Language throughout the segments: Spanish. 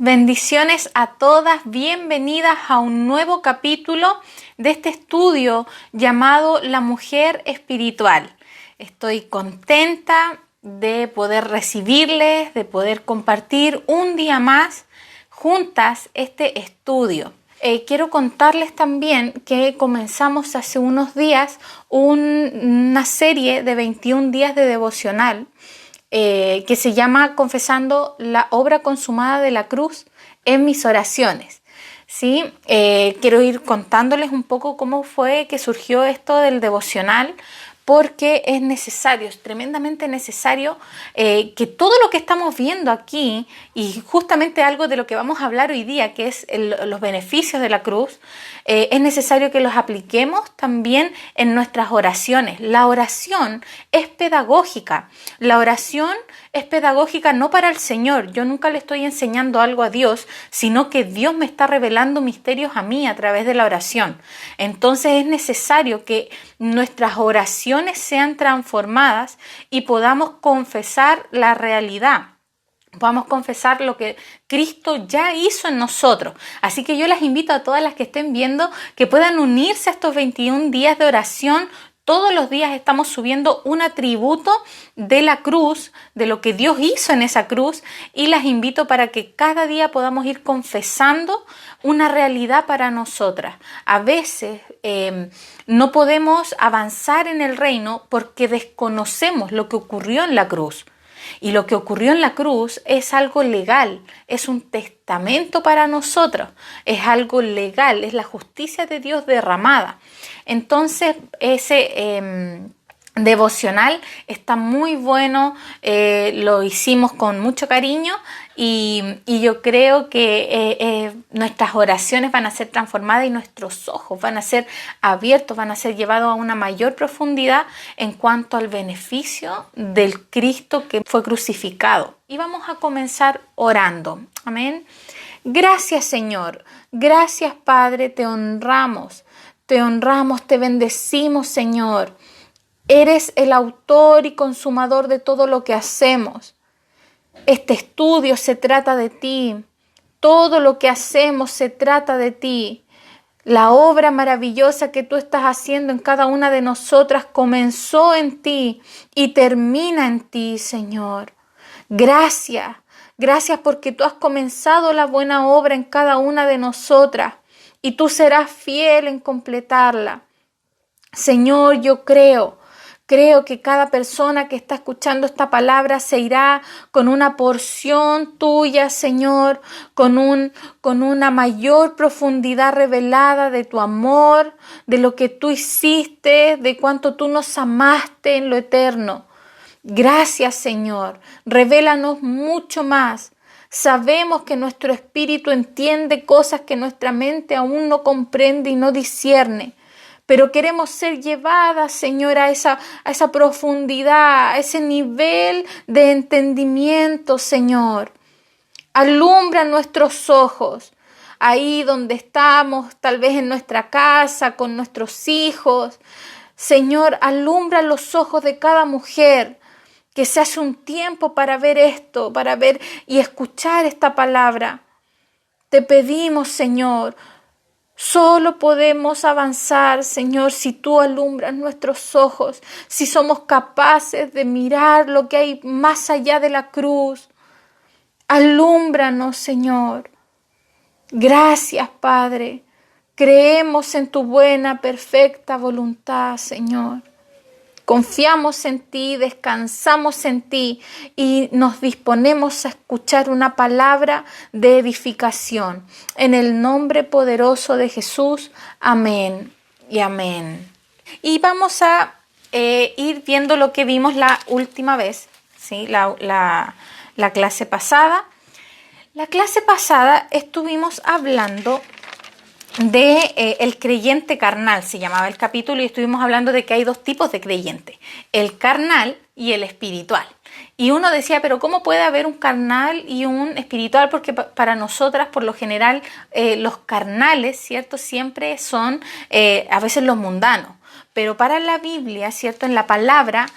Bendiciones a todas, bienvenidas a un nuevo capítulo de este estudio llamado La Mujer Espiritual. Estoy contenta de poder recibirles, de poder compartir un día más juntas este estudio. Quiero contarles también que comenzamos hace unos días una serie de 21 días de devocional que se llama Confesando la obra consumada de la cruz en mis oraciones. ¿Sí? Quiero ir contándoles un poco cómo fue que surgió esto del devocional, porque es necesario, es tremendamente necesario que todo lo que estamos viendo aquí, y justamente algo de lo que vamos a hablar hoy día, que es los beneficios de la cruz, es necesario que los apliquemos también en nuestras oraciones. La oración es pedagógica. La oración es pedagógica no para el Señor. Yo nunca le estoy enseñando algo a Dios, sino que Dios me está revelando misterios a mí a través de la oración. Entonces es necesario que nuestras oraciones sean transformadas y podamos confesar la realidad. Podamos confesar lo que Cristo ya hizo en nosotros. Así que yo las invito a todas las que estén viendo que puedan unirse a estos 21 días de oración. Todos los días estamos subiendo un atributo de la cruz, de lo que Dios hizo en esa cruz, y las invito para que cada día podamos ir confesando una realidad para nosotras. A veces no podemos avanzar en el reino porque desconocemos lo que ocurrió en la cruz. Y lo que ocurrió en la cruz es algo legal, es un testamento para nosotros, es algo legal, es la justicia de Dios derramada. Entonces ese devocional está muy bueno, lo hicimos con mucho cariño y yo creo que nuestras oraciones van a ser transformadas y nuestros ojos van a ser abiertos, van a ser llevados a una mayor profundidad en cuanto al beneficio del Cristo que fue crucificado. Y vamos a comenzar orando. Amén. Gracias, Señor. Gracias, Padre. Te honramos, te bendecimos, Señor. Eres el autor y consumador de todo lo que hacemos. Este estudio se trata de ti. Todo lo que hacemos se trata de ti. La obra maravillosa que tú estás haciendo en cada una de nosotras comenzó en ti y termina en ti, Señor. Gracias. Gracias porque tú has comenzado la buena obra en cada una de nosotras y tú serás fiel en completarla. Señor, yo creo que cada persona que está escuchando esta palabra se irá con una porción tuya, Señor, con una mayor profundidad revelada de tu amor, de lo que tú hiciste, de cuánto tú nos amaste en lo eterno. Gracias, Señor. Revélanos mucho más. Sabemos que nuestro espíritu entiende cosas que nuestra mente aún no comprende y no discierne. Pero queremos ser llevadas, Señor, a esa profundidad, a ese nivel de entendimiento, Señor. Alumbra nuestros ojos, ahí donde estamos, tal vez en nuestra casa, con nuestros hijos. Señor, alumbra los ojos de cada mujer que se hace un tiempo para ver esto, para ver y escuchar esta palabra. Te pedimos, Señor, solo podemos avanzar, Señor, si tú alumbras nuestros ojos, si somos capaces de mirar lo que hay más allá de la cruz. Alúmbranos, Señor. Gracias, Padre. Creemos en tu buena, perfecta voluntad, Señor. Confiamos en ti, descansamos en ti y nos disponemos a escuchar una palabra de edificación. En el nombre poderoso de Jesús, amén y amén. Y vamos a ir viendo lo que vimos la última vez, ¿sí? La clase pasada. La clase pasada estuvimos hablando de el creyente carnal, se llamaba el capítulo, y estuvimos hablando de que hay dos tipos de creyente, el carnal y el espiritual. Y uno decía, pero ¿cómo puede haber un carnal y un espiritual? Porque para nosotras, por lo general, los carnales, ¿cierto? Siempre son a veces los mundanos. Pero para la Biblia, ¿cierto? En la palabra,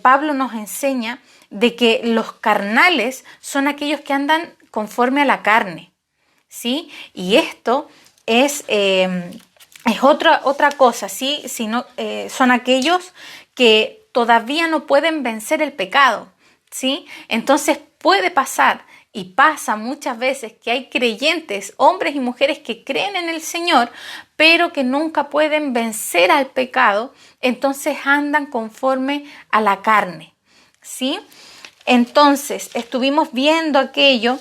Pablo nos enseña de que los carnales son aquellos que andan conforme a la carne, ¿sí? Y esto es otra cosa, ¿sí? Son aquellos que todavía no pueden vencer el pecado, ¿sí? Entonces puede pasar y pasa muchas veces que hay creyentes, hombres y mujeres que creen en el Señor, pero que nunca pueden vencer al pecado, entonces andan conforme a la carne, ¿sí? Entonces estuvimos viendo aquello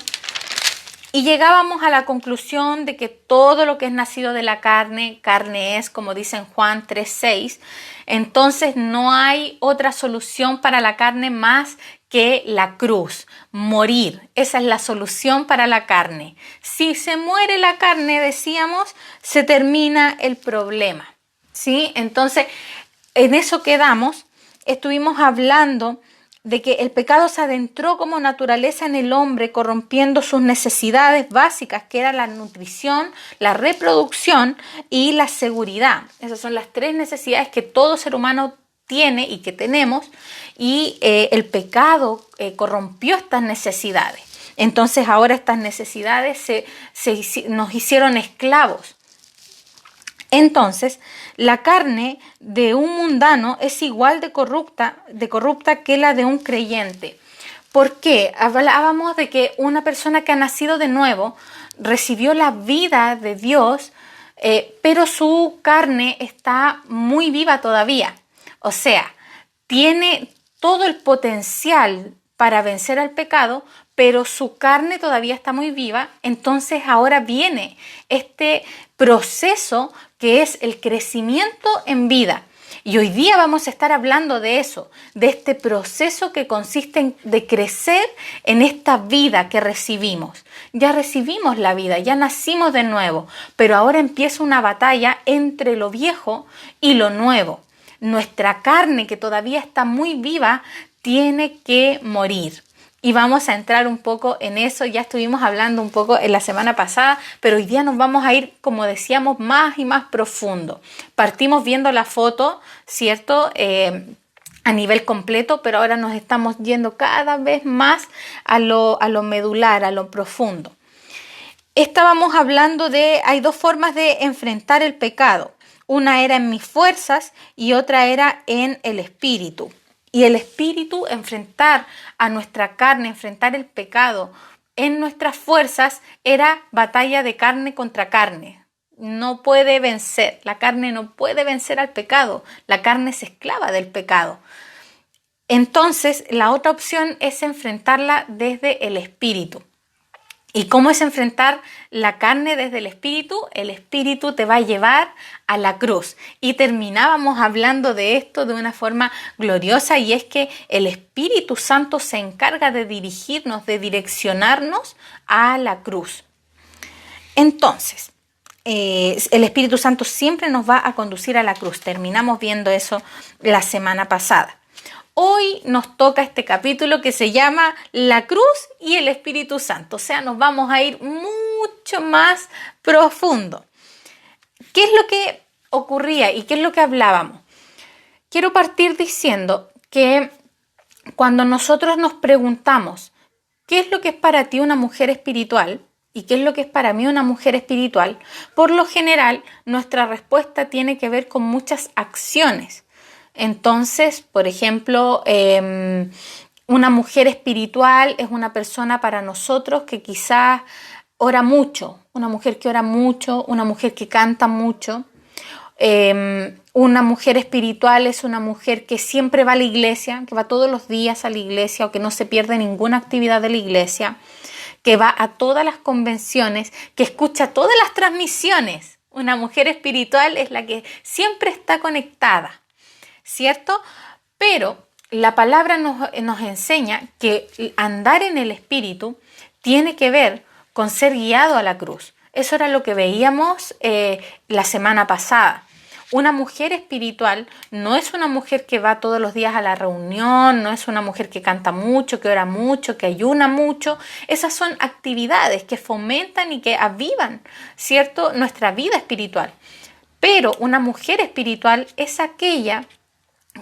y llegábamos a la conclusión de que todo lo que es nacido de la carne, carne es, como dice en Juan 3:6. Entonces no hay otra solución para la carne más que la cruz, morir. Esa es la solución para la carne. Si se muere la carne, decíamos, se termina el problema, ¿sí? Entonces, en eso quedamos. Estuvimos hablando de que el pecado se adentró como naturaleza en el hombre, corrompiendo sus necesidades básicas, que era la nutrición, la reproducción y la seguridad. Esas son las tres necesidades que todo ser humano tiene y que tenemos, y el pecado corrompió estas necesidades. Entonces ahora estas necesidades nos hicieron esclavos. Entonces, la carne de un mundano es igual de corrupta que la de un creyente. ¿Por qué? Hablábamos de que una persona que ha nacido de nuevo recibió la vida de Dios, pero su carne está muy viva todavía. O sea, tiene todo el potencial para vencer al pecado, pero su carne todavía está muy viva. Entonces ahora viene este proceso que es el crecimiento en vida. Y hoy día vamos a estar hablando de eso, de este proceso que consiste de crecer en esta vida que recibimos. Ya recibimos la vida, ya nacimos de nuevo, pero ahora empieza una batalla entre lo viejo y lo nuevo. Nuestra carne, que todavía está muy viva, tiene que morir. Y vamos a entrar un poco en eso. Ya estuvimos hablando un poco en la semana pasada, pero hoy día nos vamos a ir, como decíamos, más y más profundo. Partimos viendo la foto, ¿cierto? A nivel completo, pero ahora nos estamos yendo cada vez más a lo medular, a lo profundo. Estábamos hablando hay dos formas de enfrentar el pecado. Una era en mis fuerzas y otra era en el espíritu. Y el espíritu, enfrentar a nuestra carne, enfrentar el pecado en nuestras fuerzas, era batalla de carne contra carne. No puede vencer, la carne no puede vencer al pecado, la carne es esclava del pecado. Entonces, la otra opción es enfrentarla desde el espíritu. ¿Y cómo es enfrentar la carne desde el espíritu? El espíritu te va a llevar a la cruz. Y terminábamos hablando de esto de una forma gloriosa, y es que el Espíritu Santo se encarga de dirigirnos, de direccionarnos a la cruz. Entonces, el Espíritu Santo siempre nos va a conducir a la cruz. Terminamos viendo eso la semana pasada. Hoy nos toca este capítulo que se llama La Cruz y el Espíritu Santo. O sea, nos vamos a ir mucho más profundo. ¿Qué es lo que ocurría y qué es lo que hablábamos? Quiero partir diciendo que cuando nosotros nos preguntamos ¿qué es lo que es para ti una mujer espiritual? ¿Y qué es lo que es para mí una mujer espiritual? Por lo general, nuestra respuesta tiene que ver con muchas acciones. Entonces, por ejemplo, una mujer espiritual es una persona para nosotros que quizás ora mucho, una mujer que ora mucho, una mujer que canta mucho. Una mujer espiritual es una mujer que siempre va a la iglesia, que va todos los días a la iglesia o que no se pierde ninguna actividad de la iglesia, que va a todas las convenciones, que escucha todas las transmisiones. Una mujer espiritual es la que siempre está conectada, ¿cierto? Pero la palabra nos enseña que andar en el espíritu tiene que ver con ser guiado a la cruz. Eso era lo que veíamos la semana pasada. Una mujer espiritual no es una mujer que va todos los días a la reunión, no es una mujer que canta mucho, que ora mucho, que ayuna mucho. Esas son actividades que fomentan y que avivan, ¿cierto?, nuestra vida espiritual. Pero una mujer espiritual es aquella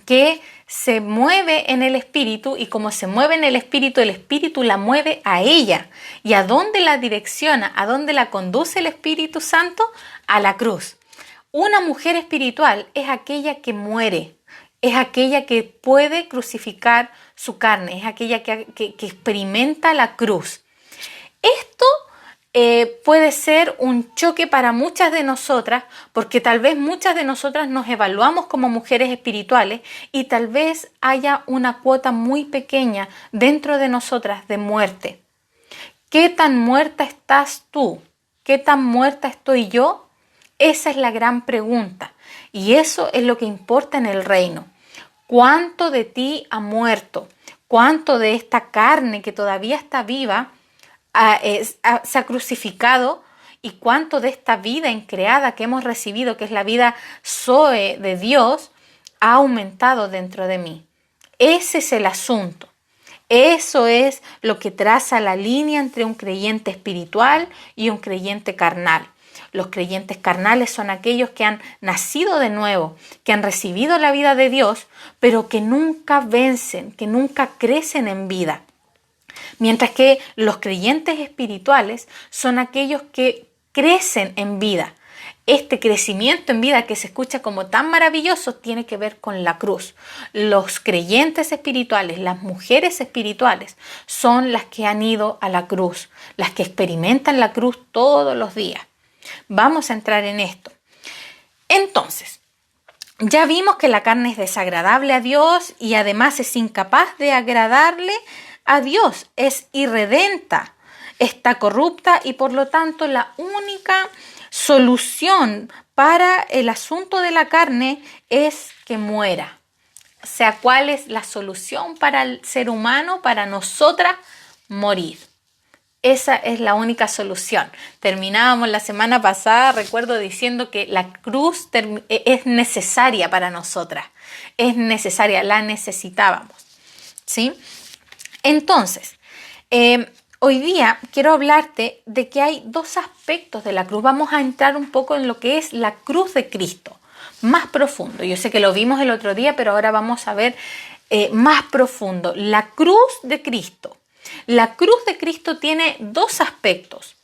que se mueve en el Espíritu y como se mueve en el Espíritu la mueve a ella. ¿Y a dónde la direcciona? ¿A dónde la conduce el Espíritu Santo? A la cruz. Una mujer espiritual es aquella que muere, es aquella que puede crucificar su carne, es aquella que experimenta la cruz. Esto puede ser un choque para muchas de nosotras, porque tal vez muchas de nosotras nos evaluamos como mujeres espirituales y tal vez haya una cuota muy pequeña dentro de nosotras de muerte. ¿Qué tan muerta estás tú? ¿Qué tan muerta estoy yo? Esa es la gran pregunta y eso es lo que importa en el reino. ¿Cuánto de ti ha muerto? ¿Cuánto de esta carne que todavía está viva se ha crucificado? ¿Y cuánto de esta vida increada que hemos recibido, que es la vida Zoe de Dios, ha aumentado dentro de mí? Ese es el asunto. Eso es lo que traza la línea entre un creyente espiritual y un creyente carnal. Los creyentes carnales son aquellos que han nacido de nuevo, que han recibido la vida de Dios, pero que nunca vencen, que nunca crecen en vida. Mientras que los creyentes espirituales son aquellos que crecen en vida. Este crecimiento en vida que se escucha como tan maravilloso tiene que ver con la cruz. Los creyentes espirituales, las mujeres espirituales, son las que han ido a la cruz, las que experimentan la cruz todos los días. Vamos a entrar en esto. Entonces, ya vimos que la carne es desagradable a Dios y además es incapaz de agradarle a Dios, es irredenta, está corrupta y por lo tanto la única solución para el asunto de la carne es que muera. O sea, ¿cuál es la solución para el ser humano, para nosotras? Morir. Esa es la única solución. Terminábamos la semana pasada, recuerdo, diciendo que la cruz es necesaria para nosotras. Es necesaria, la necesitábamos. ¿Sí? Entonces, hoy día quiero hablarte de que hay dos aspectos de la cruz. Vamos a entrar un poco en lo que es la cruz de Cristo, más profundo. Yo sé que lo vimos el otro día, pero ahora vamos a ver más profundo. La cruz de Cristo. La cruz de Cristo tiene dos aspectos.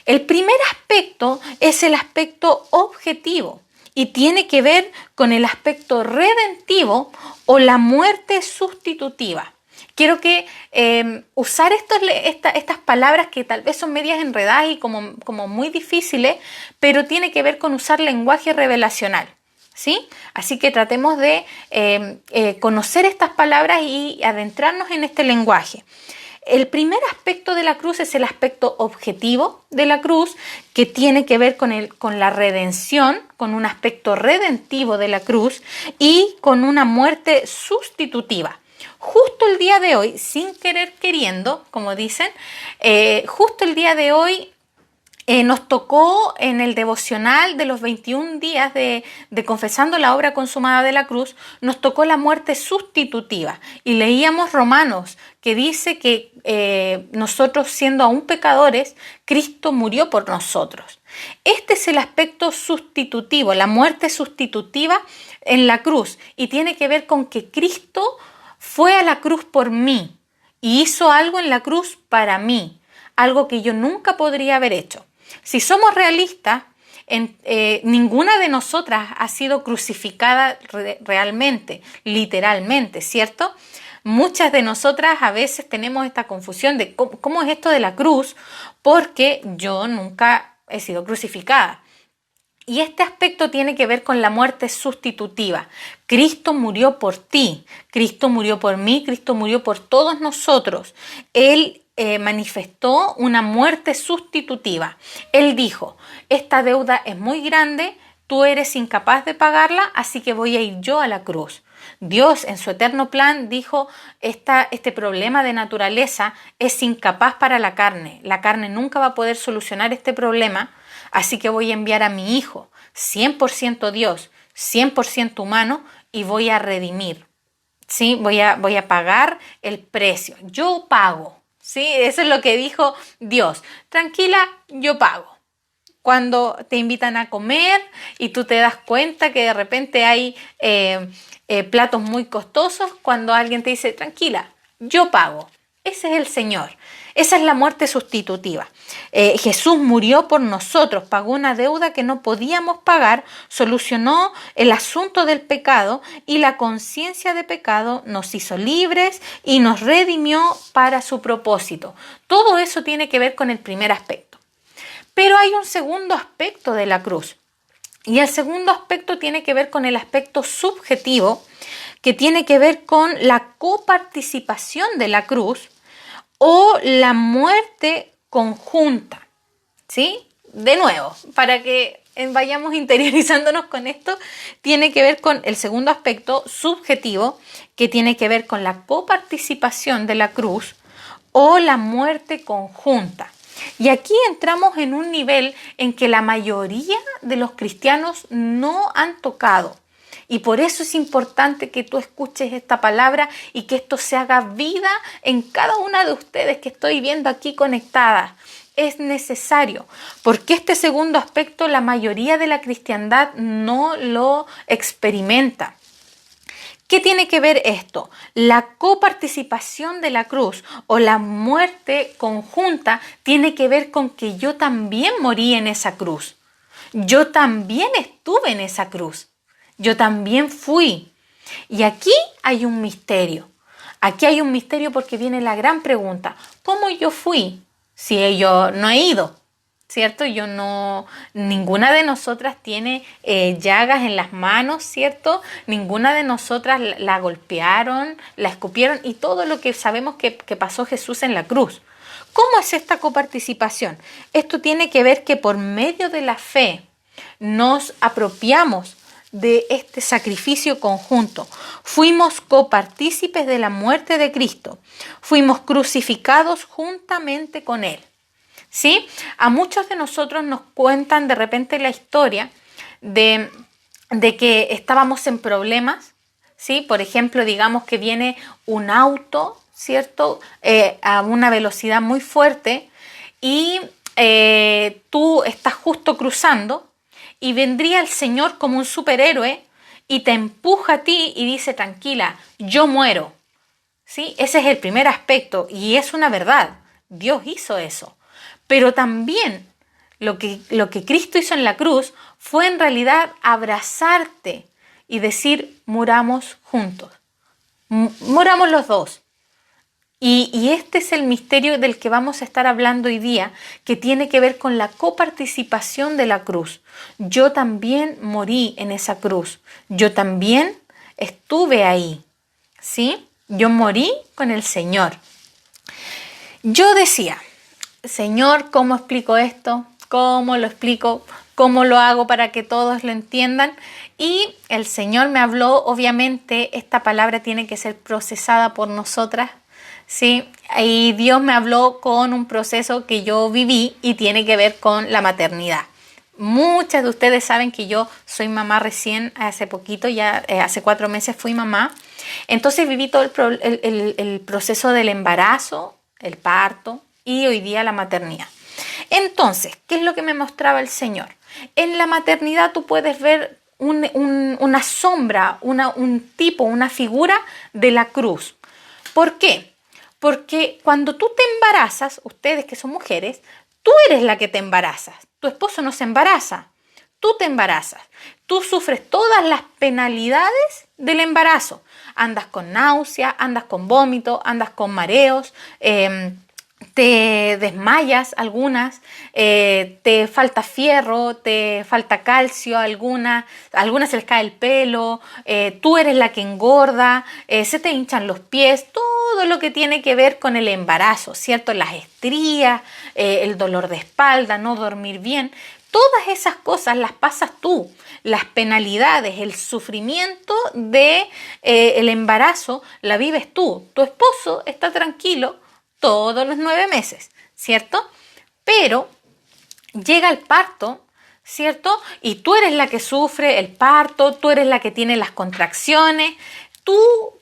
El primer aspecto es el aspecto objetivo y tiene que ver con el aspecto redentivo o la muerte sustitutiva. Quiero que usar estas palabras que tal vez son medias enredadas y como muy difíciles, pero tiene que ver con usar lenguaje revelacional. ¿Sí? Así que tratemos de conocer estas palabras y adentrarnos en este lenguaje. El primer aspecto de la cruz es el aspecto objetivo de la cruz, que tiene que ver con la redención, con un aspecto redentivo de la cruz y con una muerte sustitutiva. Justo el día de hoy, sin querer queriendo, como dicen, justo el día de hoy nos tocó en el devocional de los 21 días de confesando la obra consumada de la cruz, nos tocó la muerte sustitutiva. Y leíamos Romanos, que dice que nosotros siendo aún pecadores, Cristo murió por nosotros. Este es el aspecto sustitutivo, la muerte sustitutiva en la cruz. Y tiene que ver con que Cristo fue a la cruz por mí y hizo algo en la cruz para mí, algo que yo nunca podría haber hecho. Si somos realistas, ninguna de nosotras ha sido crucificada realmente, literalmente, ¿cierto? Muchas de nosotras a veces tenemos esta confusión de cómo es esto de la cruz, porque yo nunca he sido crucificada. Y este aspecto tiene que ver con la muerte sustitutiva. Cristo murió por ti, Cristo murió por mí, Cristo murió por todos nosotros. Él manifestó una muerte sustitutiva. Él dijo, esta deuda es muy grande, tú eres incapaz de pagarla, así que voy a ir yo a la cruz. Dios en su eterno plan dijo, este problema de naturaleza es incapaz para la carne nunca va a poder solucionar este problema, así que voy a enviar a mi hijo, 100% Dios, 100% humano, y voy a redimir, ¿sí? Voy a pagar el precio, yo pago, ¿sí? Eso es lo que dijo Dios, tranquila, yo pago. cuando te invitan a comer y tú te das cuenta que de repente hay platos muy costosos, cuando alguien te dice, tranquila, yo pago. Ese es el Señor. Esa es la muerte sustitutiva. Jesús murió por nosotros, pagó una deuda que no podíamos pagar, solucionó el asunto del pecado y la conciencia de pecado nos hizo libres y nos redimió para su propósito. Todo eso tiene que ver con el primer aspecto. Pero hay un segundo aspecto de la cruz. Y el segundo aspecto tiene que ver con el aspecto subjetivo, que tiene que ver con la coparticipación de la cruz o la muerte conjunta, ¿sí? De nuevo, para que vayamos interiorizándonos con esto, tiene que ver con el segundo aspecto subjetivo, que tiene que ver con la coparticipación de la cruz o la muerte conjunta. Y aquí entramos en un nivel en que la mayoría de los cristianos no han tocado. Y por eso es importante que tú escuches esta palabra y que esto se haga vida en cada una de ustedes que estoy viendo aquí conectadas. Es necesario, porque este segundo aspecto la mayoría de la cristiandad no lo experimenta. ¿Qué tiene que ver esto? La coparticipación de la cruz o la muerte conjunta tiene que ver con que yo también morí en esa cruz. Yo también estuve en esa cruz. Yo también fui. Y aquí hay un misterio. Aquí hay un misterio porque viene la gran pregunta. ¿Cómo yo fui si yo no he ido? ¿Cierto? Ninguna de nosotras tiene llagas en las manos, ¿cierto? Ninguna de nosotras la golpearon, la escupieron y todo lo que sabemos que pasó Jesús en la cruz. ¿Cómo es esta coparticipación? Esto tiene que ver que por medio de la fe nos apropiamos de este sacrificio conjunto. Fuimos copartícipes de la muerte de Cristo. Fuimos crucificados juntamente con Él. ¿Sí? A muchos de nosotros nos cuentan de repente la historia de que estábamos en problemas, ¿sí? Por ejemplo, digamos que viene un auto, ¿cierto? A una velocidad muy fuerte y tú estás justo cruzando y vendría el Señor como un superhéroe y te empuja a ti y dice, tranquila, yo muero, ¿sí? Ese es el primer aspecto y es una verdad. Dios hizo eso. Pero también lo que Cristo hizo en la cruz fue en realidad abrazarte y decir, muramos juntos, muramos los dos. Y este es el misterio del que vamos a estar hablando hoy día, que tiene que ver con la coparticipación de la cruz. Yo también morí en esa cruz, yo también estuve ahí, ¿sí? Yo morí con el Señor. Yo decía, Señor, ¿cómo explico esto? ¿Cómo lo explico? ¿Cómo lo hago para que todos lo entiendan? Y el Señor me habló, obviamente, esta palabra tiene que ser procesada por nosotras, ¿sí? Y Dios me habló con un proceso que yo viví y tiene que ver con la maternidad. Muchas de ustedes saben que yo soy mamá recién, hace poquito, ya hace 4 meses fui mamá. Entonces viví todo el proceso del embarazo, el parto, y hoy día la maternidad. Entonces, ¿qué es lo que me mostraba el Señor? En la maternidad tú puedes ver una sombra, una figura de la cruz. ¿Por qué? Porque cuando tú te embarazas, ustedes que son mujeres, tú eres la que te embarazas. Tu esposo no se embaraza, tú te embarazas. Tú sufres todas las penalidades del embarazo. Andas con náusea, andas con vómito, andas con mareos, te desmayas algunas, te falta fierro, te falta calcio, algunas se les cae el pelo, tú eres la que engorda, se te hinchan los pies, todo lo que tiene que ver con el embarazo, ¿cierto? Las estrías, el dolor de espalda, no dormir bien, todas esas cosas las pasas tú. Las penalidades, el sufrimiento del embarazo la vives tú. Tu esposo está tranquilo todos los 9 meses, ¿cierto? Pero llega el parto, ¿cierto? Y tú eres la que sufre el parto, tú eres la que tiene las contracciones, tú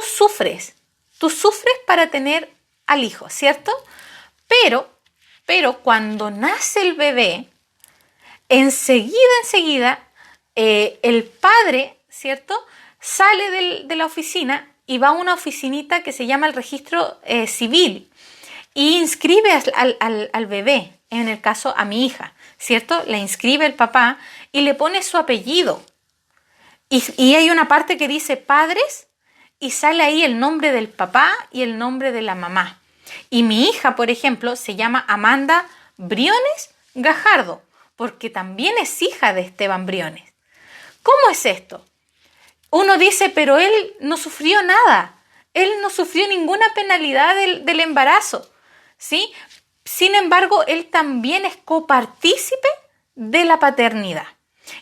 sufres para tener al hijo, ¿cierto? Pero cuando nace el bebé, enseguida, el padre, ¿cierto?, sale de la oficina y va a una oficinita que se llama el registro civil y inscribe al bebé, en el caso a mi hija, ¿cierto? La inscribe el papá y le pone su apellido. Y hay una parte que dice padres y sale ahí el nombre del papá y el nombre de la mamá. Y mi hija, por ejemplo, se llama Amanda Briones Gajardo, porque también es hija de Esteban Briones. ¿Cómo es esto? Uno dice, pero él no sufrió nada. Él no sufrió ninguna penalidad del embarazo, ¿sí? Sin embargo, él también es copartícipe de la paternidad.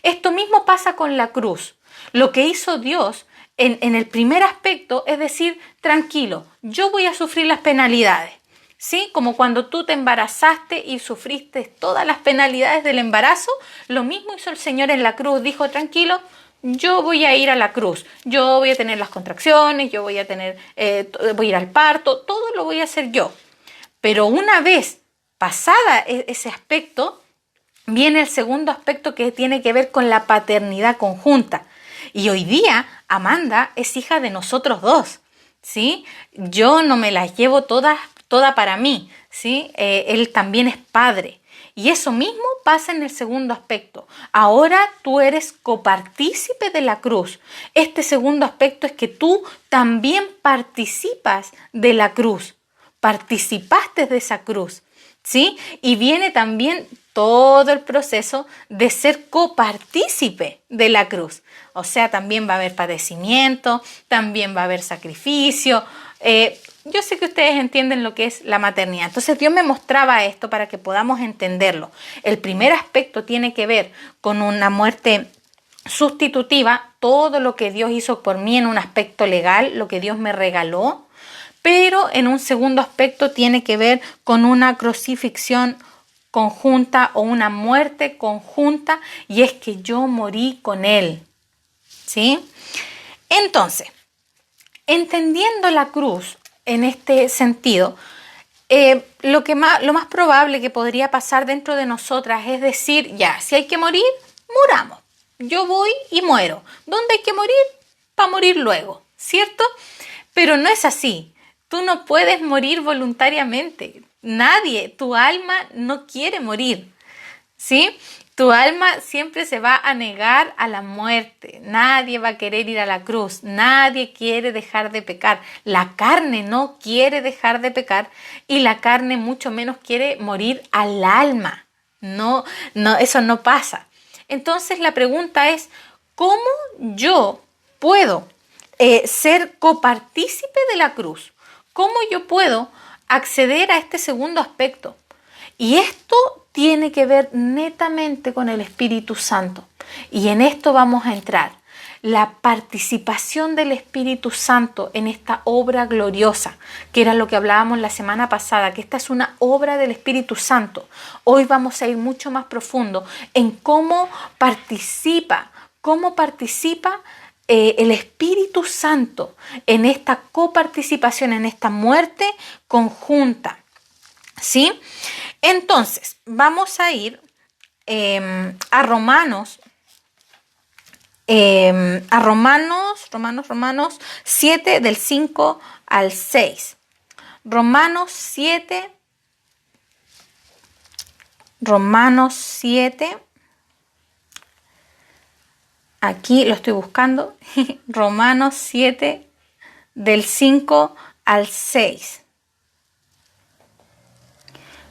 Esto mismo pasa con la cruz. Lo que hizo Dios en el primer aspecto es decir, tranquilo, yo voy a sufrir las penalidades. ¿Sí? Como cuando tú te embarazaste y sufriste todas las penalidades del embarazo, lo mismo hizo el Señor en la cruz. Dijo, tranquilo, yo voy a ir a la cruz, yo voy a tener las contracciones, yo voy a ir al parto, todo lo voy a hacer yo. Pero una vez pasada ese aspecto, viene el segundo aspecto que tiene que ver con la paternidad conjunta. Y hoy día Amanda es hija de nosotros dos, ¿sí? Yo no me las llevo toda para mí, ¿sí? Él también es padre. Y eso mismo pasa en el segundo aspecto. Ahora tú eres copartícipe de la cruz. Este segundo aspecto es que tú también participas de la cruz. Participaste de esa cruz, ¿sí? Y viene también todo el proceso de ser copartícipe de la cruz. O sea, también va a haber padecimiento, también va a haber sacrificio. Yo sé que ustedes entienden lo que es la maternidad. Entonces Dios me mostraba esto para que podamos entenderlo. El primer aspecto tiene que ver con una muerte sustitutiva, todo lo que Dios hizo por mí en un aspecto legal, lo que Dios me regaló. Pero en un segundo aspecto tiene que ver con una crucifixión conjunta o una muerte conjunta, y es que yo morí con Él, ¿sí? Entonces, entendiendo la cruz en este sentido, lo más probable que podría pasar dentro de nosotras es decir, ya, si hay que morir, muramos. Yo voy y muero. ¿Dónde hay que morir? Para morir luego, ¿cierto? Pero no es así. Tú no puedes morir voluntariamente. Nadie, tu alma no quiere morir, ¿sí? Tu alma siempre se va a negar a la muerte. Nadie va a querer ir a la cruz. Nadie quiere dejar de pecar. La carne no quiere dejar de pecar y la carne mucho menos quiere morir al alma. No, eso no pasa. Entonces la pregunta es, ¿cómo yo puedo ser copartícipe de la cruz? ¿Cómo yo puedo acceder a este segundo aspecto? Y esto tiene que ver netamente con el Espíritu Santo. Y en esto vamos a entrar. La participación del Espíritu Santo en esta obra gloriosa, que era lo que hablábamos la semana pasada, que esta es una obra del Espíritu Santo. Hoy vamos a ir mucho más profundo en cómo participa el Espíritu Santo en esta coparticipación, en esta muerte conjunta, ¿sí? Entonces, vamos a ir a Romanos 7 del 5 al 6. Romanos 7. Aquí lo estoy buscando. Romanos 7 del 5 al 6.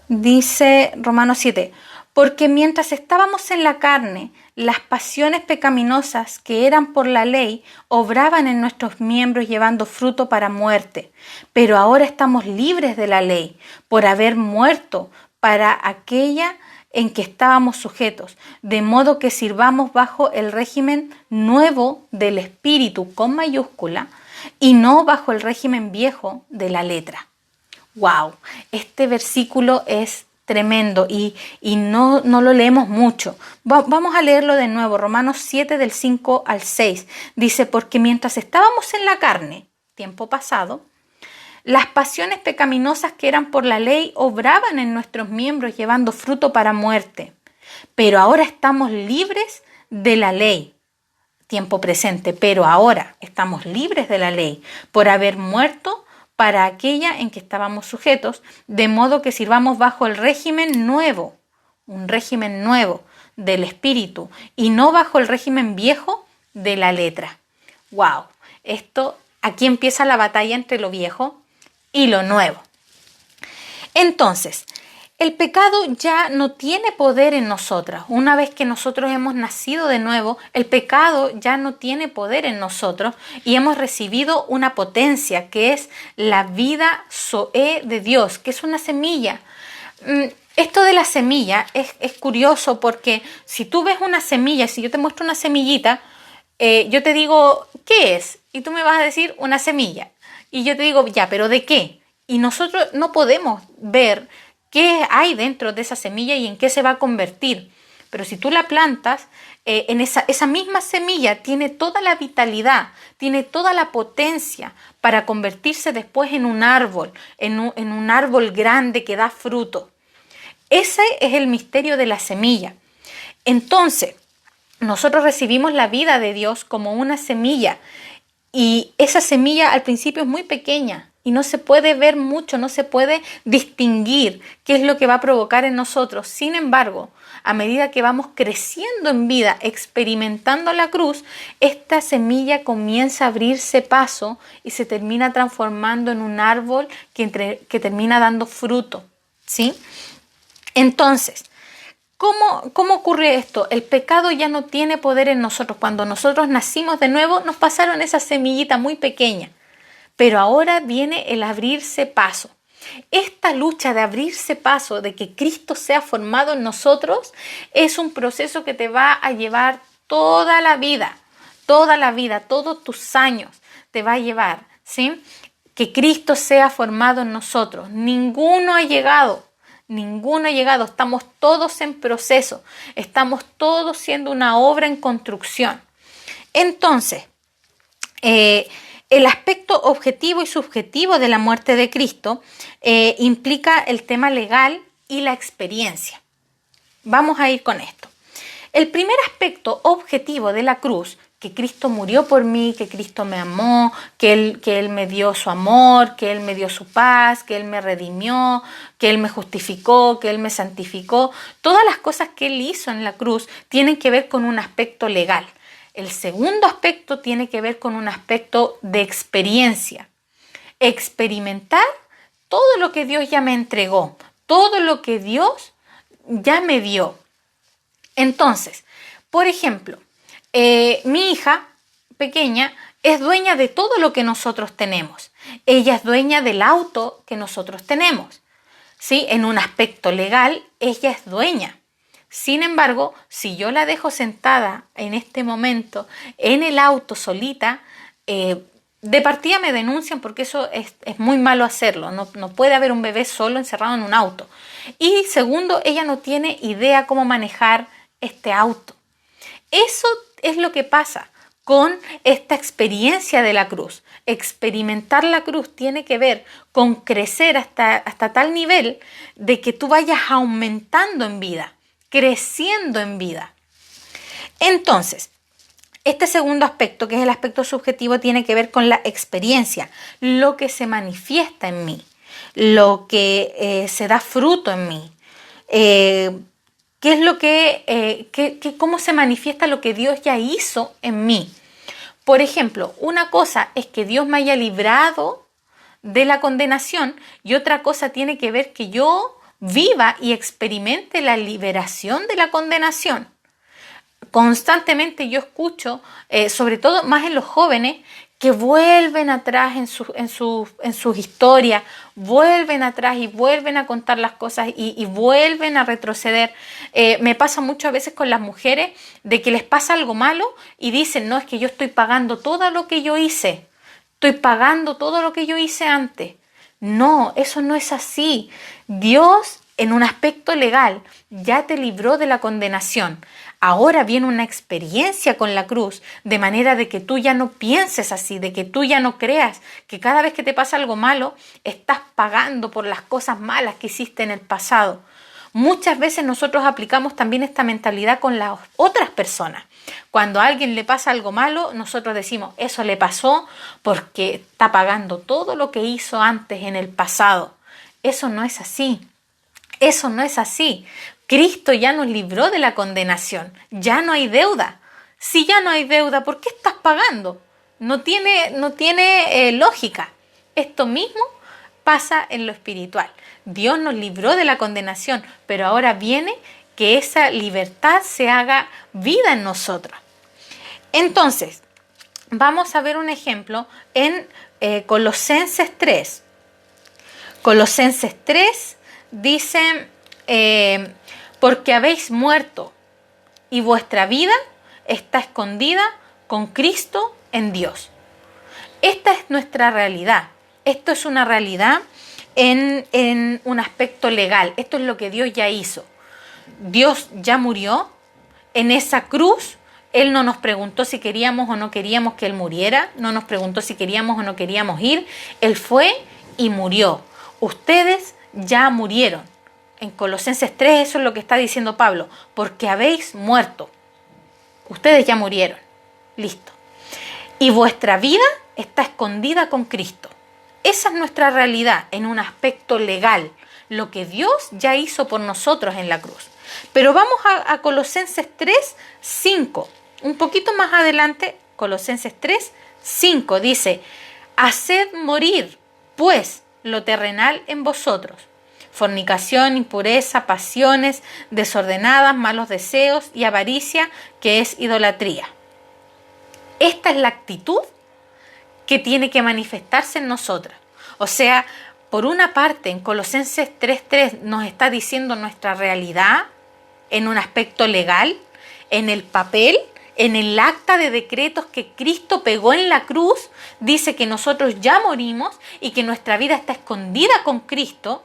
Dice Romanos 7, porque mientras estábamos en la carne, las pasiones pecaminosas que eran por la ley obraban en nuestros miembros llevando fruto para muerte. Pero ahora estamos libres de la ley por haber muerto para aquella en que estábamos sujetos, de modo que sirvamos bajo el régimen nuevo del Espíritu con mayúscula y no bajo el régimen viejo de la letra. ¡Wow! Este versículo es tremendo y no lo leemos mucho. Vamos a leerlo de nuevo. Romanos 7 del 5 al 6. Dice, porque mientras estábamos en la carne, tiempo pasado, las pasiones pecaminosas que eran por la ley obraban en nuestros miembros llevando fruto para muerte. pero ahora estamos libres de la ley. Tiempo presente, pero ahora estamos libres de la ley por haber muerto para aquella en que estábamos sujetos, de modo que sirvamos bajo el régimen nuevo, un régimen nuevo del espíritu y no bajo el régimen viejo de la letra. ¡Wow! Aquí empieza la batalla entre lo viejo y lo nuevo. Entonces, el pecado ya no tiene poder en nosotras. Una vez que nosotros hemos nacido de nuevo, el pecado ya no tiene poder en nosotros y hemos recibido una potencia que es la vida Zoé de Dios, que es una semilla. Esto de la semilla es curioso porque si tú ves una semilla, si yo te muestro una semillita, yo te digo, ¿qué es? Y tú me vas a decir una semilla. Y yo te digo, ya, ¿pero de qué? Y nosotros no podemos ver qué hay dentro de esa semilla y en qué se va a convertir. Pero si tú la plantas, en esa misma semilla tiene toda la vitalidad, tiene toda la potencia para convertirse después en un árbol, en un árbol grande que da fruto. Ese es el misterio de la semilla. Entonces, nosotros recibimos la vida de Dios como una semilla y esa semilla al principio es muy pequeña y no se puede ver mucho, no se puede distinguir qué es lo que va a provocar en nosotros. Sin embargo, a medida que vamos creciendo en vida, experimentando la cruz, esta semilla comienza a abrirse paso y se termina transformando en un árbol que termina dando fruto, ¿sí? Entonces, ¿cómo ocurre esto? El pecado ya no tiene poder en nosotros. Cuando nosotros nacimos de nuevo, nos pasaron esa semillita muy pequeña. Pero ahora viene el abrirse paso. Esta lucha de abrirse paso, de que Cristo sea formado en nosotros, es un proceso que te va a llevar toda la vida, todos tus años te va a llevar, ¿sí? Que Cristo sea formado en nosotros. Ninguno ha llegado, estamos todos en proceso, estamos todos siendo una obra en construcción. Entonces, el aspecto objetivo y subjetivo de la muerte de Cristo implica el tema legal y la experiencia. Vamos a ir con esto. El primer aspecto objetivo de la cruz, que Cristo murió por mí, que Cristo me amó, que Él me dio su amor, que Él me dio su paz, que Él me redimió, que Él me justificó, que Él me santificó. Todas las cosas que Él hizo en la cruz tienen que ver con un aspecto legal. El segundo aspecto tiene que ver con un aspecto de experiencia. Experimentar todo lo que Dios ya me entregó, todo lo que Dios ya me dio. Entonces, por ejemplo, mi hija pequeña es dueña de todo lo que nosotros tenemos. Ella es dueña del auto que nosotros tenemos. ¿Sí? En un aspecto legal, ella es dueña. Sin embargo, si yo la dejo sentada en este momento en el auto solita, de partida me denuncian porque eso es muy malo hacerlo. No puede haber un bebé solo encerrado en un auto. Y segundo, ella no tiene idea cómo manejar este auto. Eso es lo que pasa con esta experiencia de la cruz. Experimentar la cruz tiene que ver con crecer hasta tal nivel de que tú vayas aumentando en vida, creciendo en vida. Entonces, este segundo aspecto, que es el aspecto subjetivo, tiene que ver con la experiencia, lo que se manifiesta en mí, lo que se da fruto en mí. ¿Qué es lo cómo se manifiesta lo que Dios ya hizo en mí? Por ejemplo, una cosa es que Dios me haya librado de la condenación y otra cosa tiene que ver que yo viva y experimente la liberación de la condenación. Constantemente yo escucho, sobre todo más en los jóvenes, que vuelven atrás en sus historias, vuelven atrás y vuelven a contar las cosas y vuelven a retroceder. Me pasa mucho a veces con las mujeres de que les pasa algo malo y dicen, no, es que yo estoy pagando todo lo que yo hice, estoy pagando todo lo que yo hice antes. No, eso no es así. Dios, en un aspecto legal, ya te libró de la condenación. Ahora viene una experiencia con la cruz, de manera de que tú ya no pienses así, de que tú ya no creas que cada vez que te pasa algo malo, estás pagando por las cosas malas que hiciste en el pasado. Muchas veces nosotros aplicamos también esta mentalidad con las otras personas. Cuando a alguien le pasa algo malo, nosotros decimos, eso le pasó porque está pagando todo lo que hizo antes en el pasado. Eso no es así. Eso no es así. Cristo ya nos libró de la condenación. Ya no hay deuda. Si ya no hay deuda, ¿por qué estás pagando? No tiene lógica. Esto mismo pasa en lo espiritual. Dios nos libró de la condenación, pero ahora viene que esa libertad se haga vida en nosotros. Entonces, vamos a ver un ejemplo en Colosenses 3. Colosenses 3 dice, porque habéis muerto y vuestra vida está escondida con Cristo en Dios. Esta es nuestra realidad. Esto es una realidad en un aspecto legal. Esto es lo que Dios ya hizo. Dios ya murió en esa cruz. Él no nos preguntó si queríamos o no queríamos que Él muriera. No nos preguntó si queríamos o no queríamos ir. Él fue y murió. Ustedes ya murieron. En Colosenses 3 eso es lo que está diciendo Pablo. Porque habéis muerto. Ustedes ya murieron. Listo. Y vuestra vida está escondida con Cristo. Esa es nuestra realidad en un aspecto legal. Lo que Dios ya hizo por nosotros en la cruz. Pero vamos a Colosenses 3, 5. Un poquito más adelante, Colosenses 3, 5 dice, haced morir, pues, lo terrenal en vosotros. Fornicación, impureza, pasiones desordenadas, malos deseos y avaricia, que es idolatría. Esta es la actitud que tiene que manifestarse en nosotras. O sea, por una parte, en Colosenses 3:3 nos está diciendo nuestra realidad en un aspecto legal, en el papel, en el acta de decretos que Cristo pegó en la cruz, dice que nosotros ya morimos y que nuestra vida está escondida con Cristo,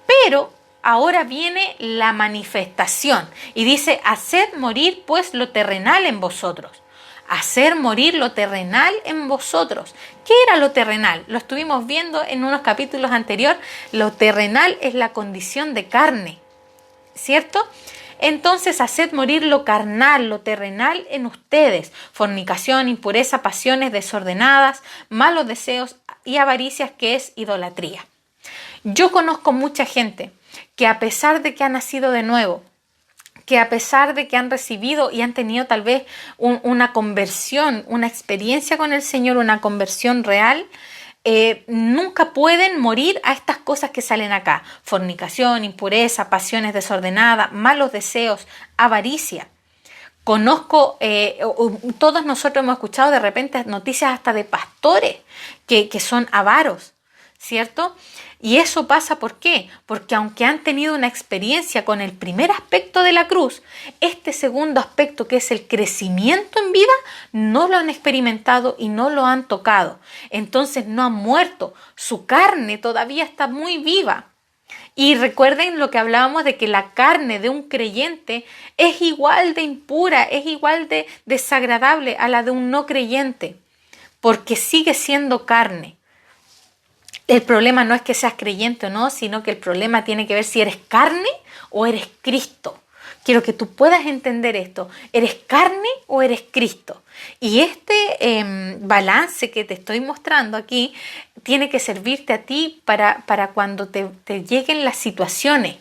pero ahora viene la manifestación y dice, haced morir pues lo terrenal en vosotros. Hacer morir lo terrenal en vosotros. ¿Qué era lo terrenal? Lo estuvimos viendo en unos capítulos anteriores. Lo terrenal es la condición de carne, ¿cierto? Entonces, haced morir lo carnal, lo terrenal en ustedes. Fornicación, impureza, pasiones desordenadas, malos deseos y avaricias, que es idolatría. Yo conozco mucha gente que a pesar de que ha nacido de nuevo, que a pesar de que han recibido y han tenido tal vez una conversión, una experiencia con el Señor, una conversión real, nunca pueden morir a estas cosas que salen acá. Fornicación, impureza, pasiones desordenadas, malos deseos, avaricia. Conozco, todos nosotros hemos escuchado de repente noticias hasta de pastores que son avaros, ¿cierto? Y eso pasa, ¿por qué? Porque aunque han tenido una experiencia con el primer aspecto de la cruz, este segundo aspecto, que es el crecimiento en vida, no lo han experimentado y no lo han tocado. Entonces no han muerto, su carne todavía está muy viva. Y recuerden lo que hablábamos de que la carne de un creyente es igual de impura, es igual de desagradable a la de un no creyente, porque sigue siendo carne. El problema no es que seas creyente o no, sino que el problema tiene que ver si eres carne o eres Cristo. Quiero que tú puedas entender esto. ¿Eres carne o eres Cristo? Y este balance que te estoy mostrando aquí tiene que servirte a ti para cuando te lleguen las situaciones.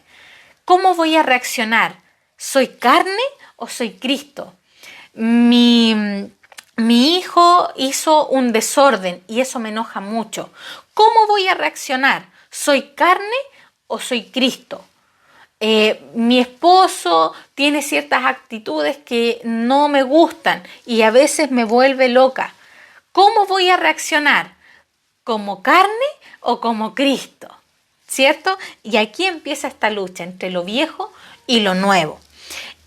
¿Cómo voy a reaccionar? ¿Soy carne o soy Cristo? Mi hijo hizo un desorden y eso me enoja mucho. ¿Cómo voy a reaccionar? ¿Soy carne o soy Cristo? Mi esposo tiene ciertas actitudes que no me gustan y a veces me vuelve loca. ¿Cómo voy a reaccionar? ¿Como carne o como Cristo? ¿Cierto? Y aquí empieza esta lucha entre lo viejo y lo nuevo.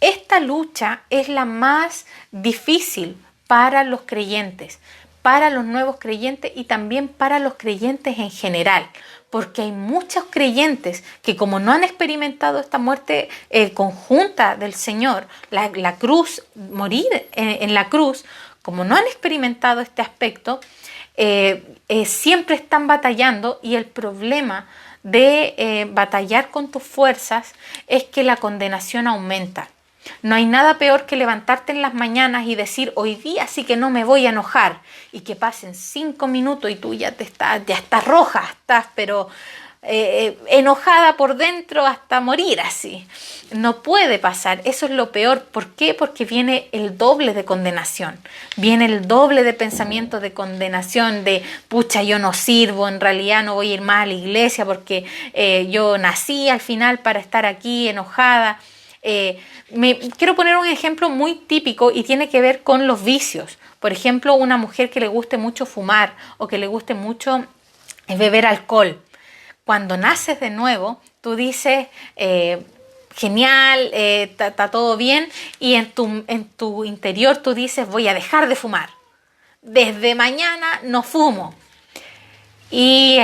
Esta lucha es la más difícil para los creyentes, para los nuevos creyentes y también para los creyentes en general, porque hay muchos creyentes que como no han experimentado esta muerte conjunta del Señor, la cruz, morir en la cruz, como no han experimentado este aspecto, siempre están batallando y el problema de batallar con tus fuerzas es que la condenación aumenta. No hay nada peor que levantarte en las mañanas y decir, hoy día sí que no me voy a enojar, y que pasen 5 minutos y tú ya estás roja, estás pero enojada por dentro hasta morir así. No puede pasar, eso es lo peor. ¿Por qué? Porque viene el doble de condenación, viene el doble de pensamiento de condenación, de pucha, yo no sirvo, en realidad no voy a ir más a la iglesia porque yo nací al final para estar aquí enojada. Quiero poner un ejemplo muy típico y tiene que ver con los vicios. Por ejemplo, una mujer que le guste mucho fumar o que le guste mucho beber alcohol. Cuando naces de nuevo, tú dices, genial, está todo bien, y en tu interior tú dices, voy a dejar de fumar. Desde mañana no fumo. Y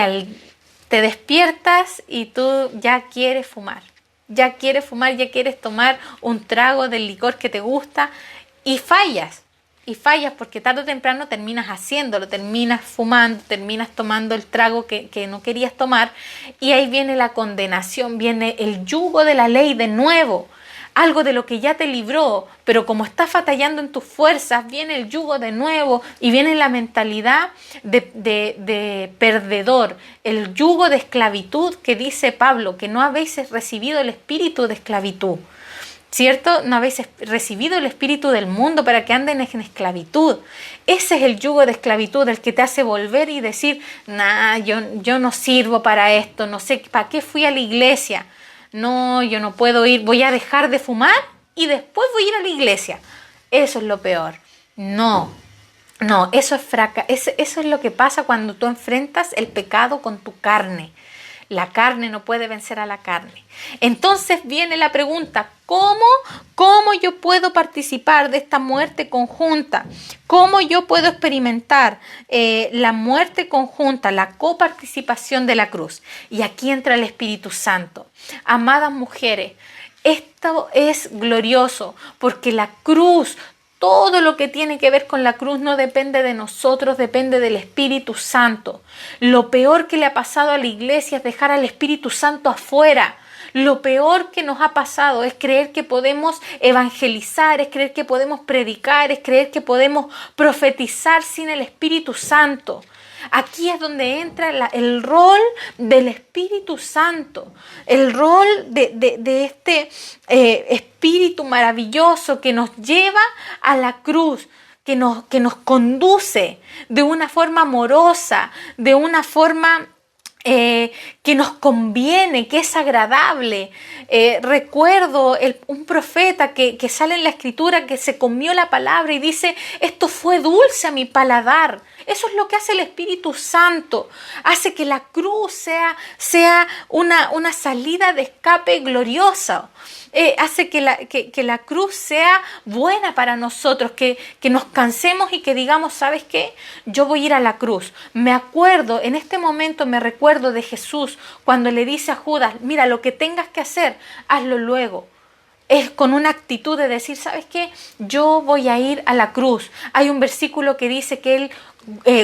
te despiertas y tú ya quieres fumar. Ya quieres tomar un trago del licor que te gusta y fallas. Y fallas porque tarde o temprano terminas haciéndolo, terminas fumando, terminas tomando el trago que no querías tomar, y ahí viene la condenación, viene el yugo de la ley de nuevo. Algo de lo que ya te libró, pero como estás batallando en tus fuerzas, viene el yugo de nuevo y viene la mentalidad de perdedor, el yugo de esclavitud que dice Pablo, que no habéis recibido el espíritu de esclavitud, ¿cierto? No habéis recibido el espíritu del mundo para que anden en esclavitud. Ese es el yugo de esclavitud, el que te hace volver y decir, nah, yo no sirvo para esto, no sé, ¿para qué fui a la iglesia? No, yo no puedo ir, voy a dejar de fumar y después voy a ir a la iglesia. Eso es lo peor. No, eso es lo que pasa cuando tú enfrentas el pecado con tu carne. La carne no puede vencer a la carne. Entonces viene la pregunta, ¿cómo yo puedo participar de esta muerte conjunta? ¿Cómo yo puedo experimentar la muerte conjunta, la coparticipación de la cruz? Y aquí entra el Espíritu Santo. Amadas mujeres, esto es glorioso porque la cruz, todo lo que tiene que ver con la cruz no depende de nosotros, depende del Espíritu Santo. Lo peor que le ha pasado a la iglesia es dejar al Espíritu Santo afuera. Lo peor que nos ha pasado es creer que podemos evangelizar, es creer que podemos predicar, es creer que podemos profetizar sin el Espíritu Santo. Aquí es donde entra el rol del Espíritu Santo, el rol de este Espíritu maravilloso que nos lleva a la cruz, que nos conduce de una forma amorosa, de una forma que nos conviene, que es agradable. Recuerdo un profeta que sale en la escritura que se comió la palabra y dice, esto fue dulce a mi paladar. Eso es lo que hace el Espíritu Santo. Hace que la cruz sea una salida de escape gloriosa. Hace que la cruz sea buena para nosotros, que nos cansemos y que digamos, ¿sabes qué? Yo voy a ir a la cruz. En este momento me recuerdo de Jesús cuando le dice a Judas, mira, lo que tengas que hacer, hazlo luego. Es con una actitud de decir, ¿sabes qué? Yo voy a ir a la cruz. Hay un versículo que dice que él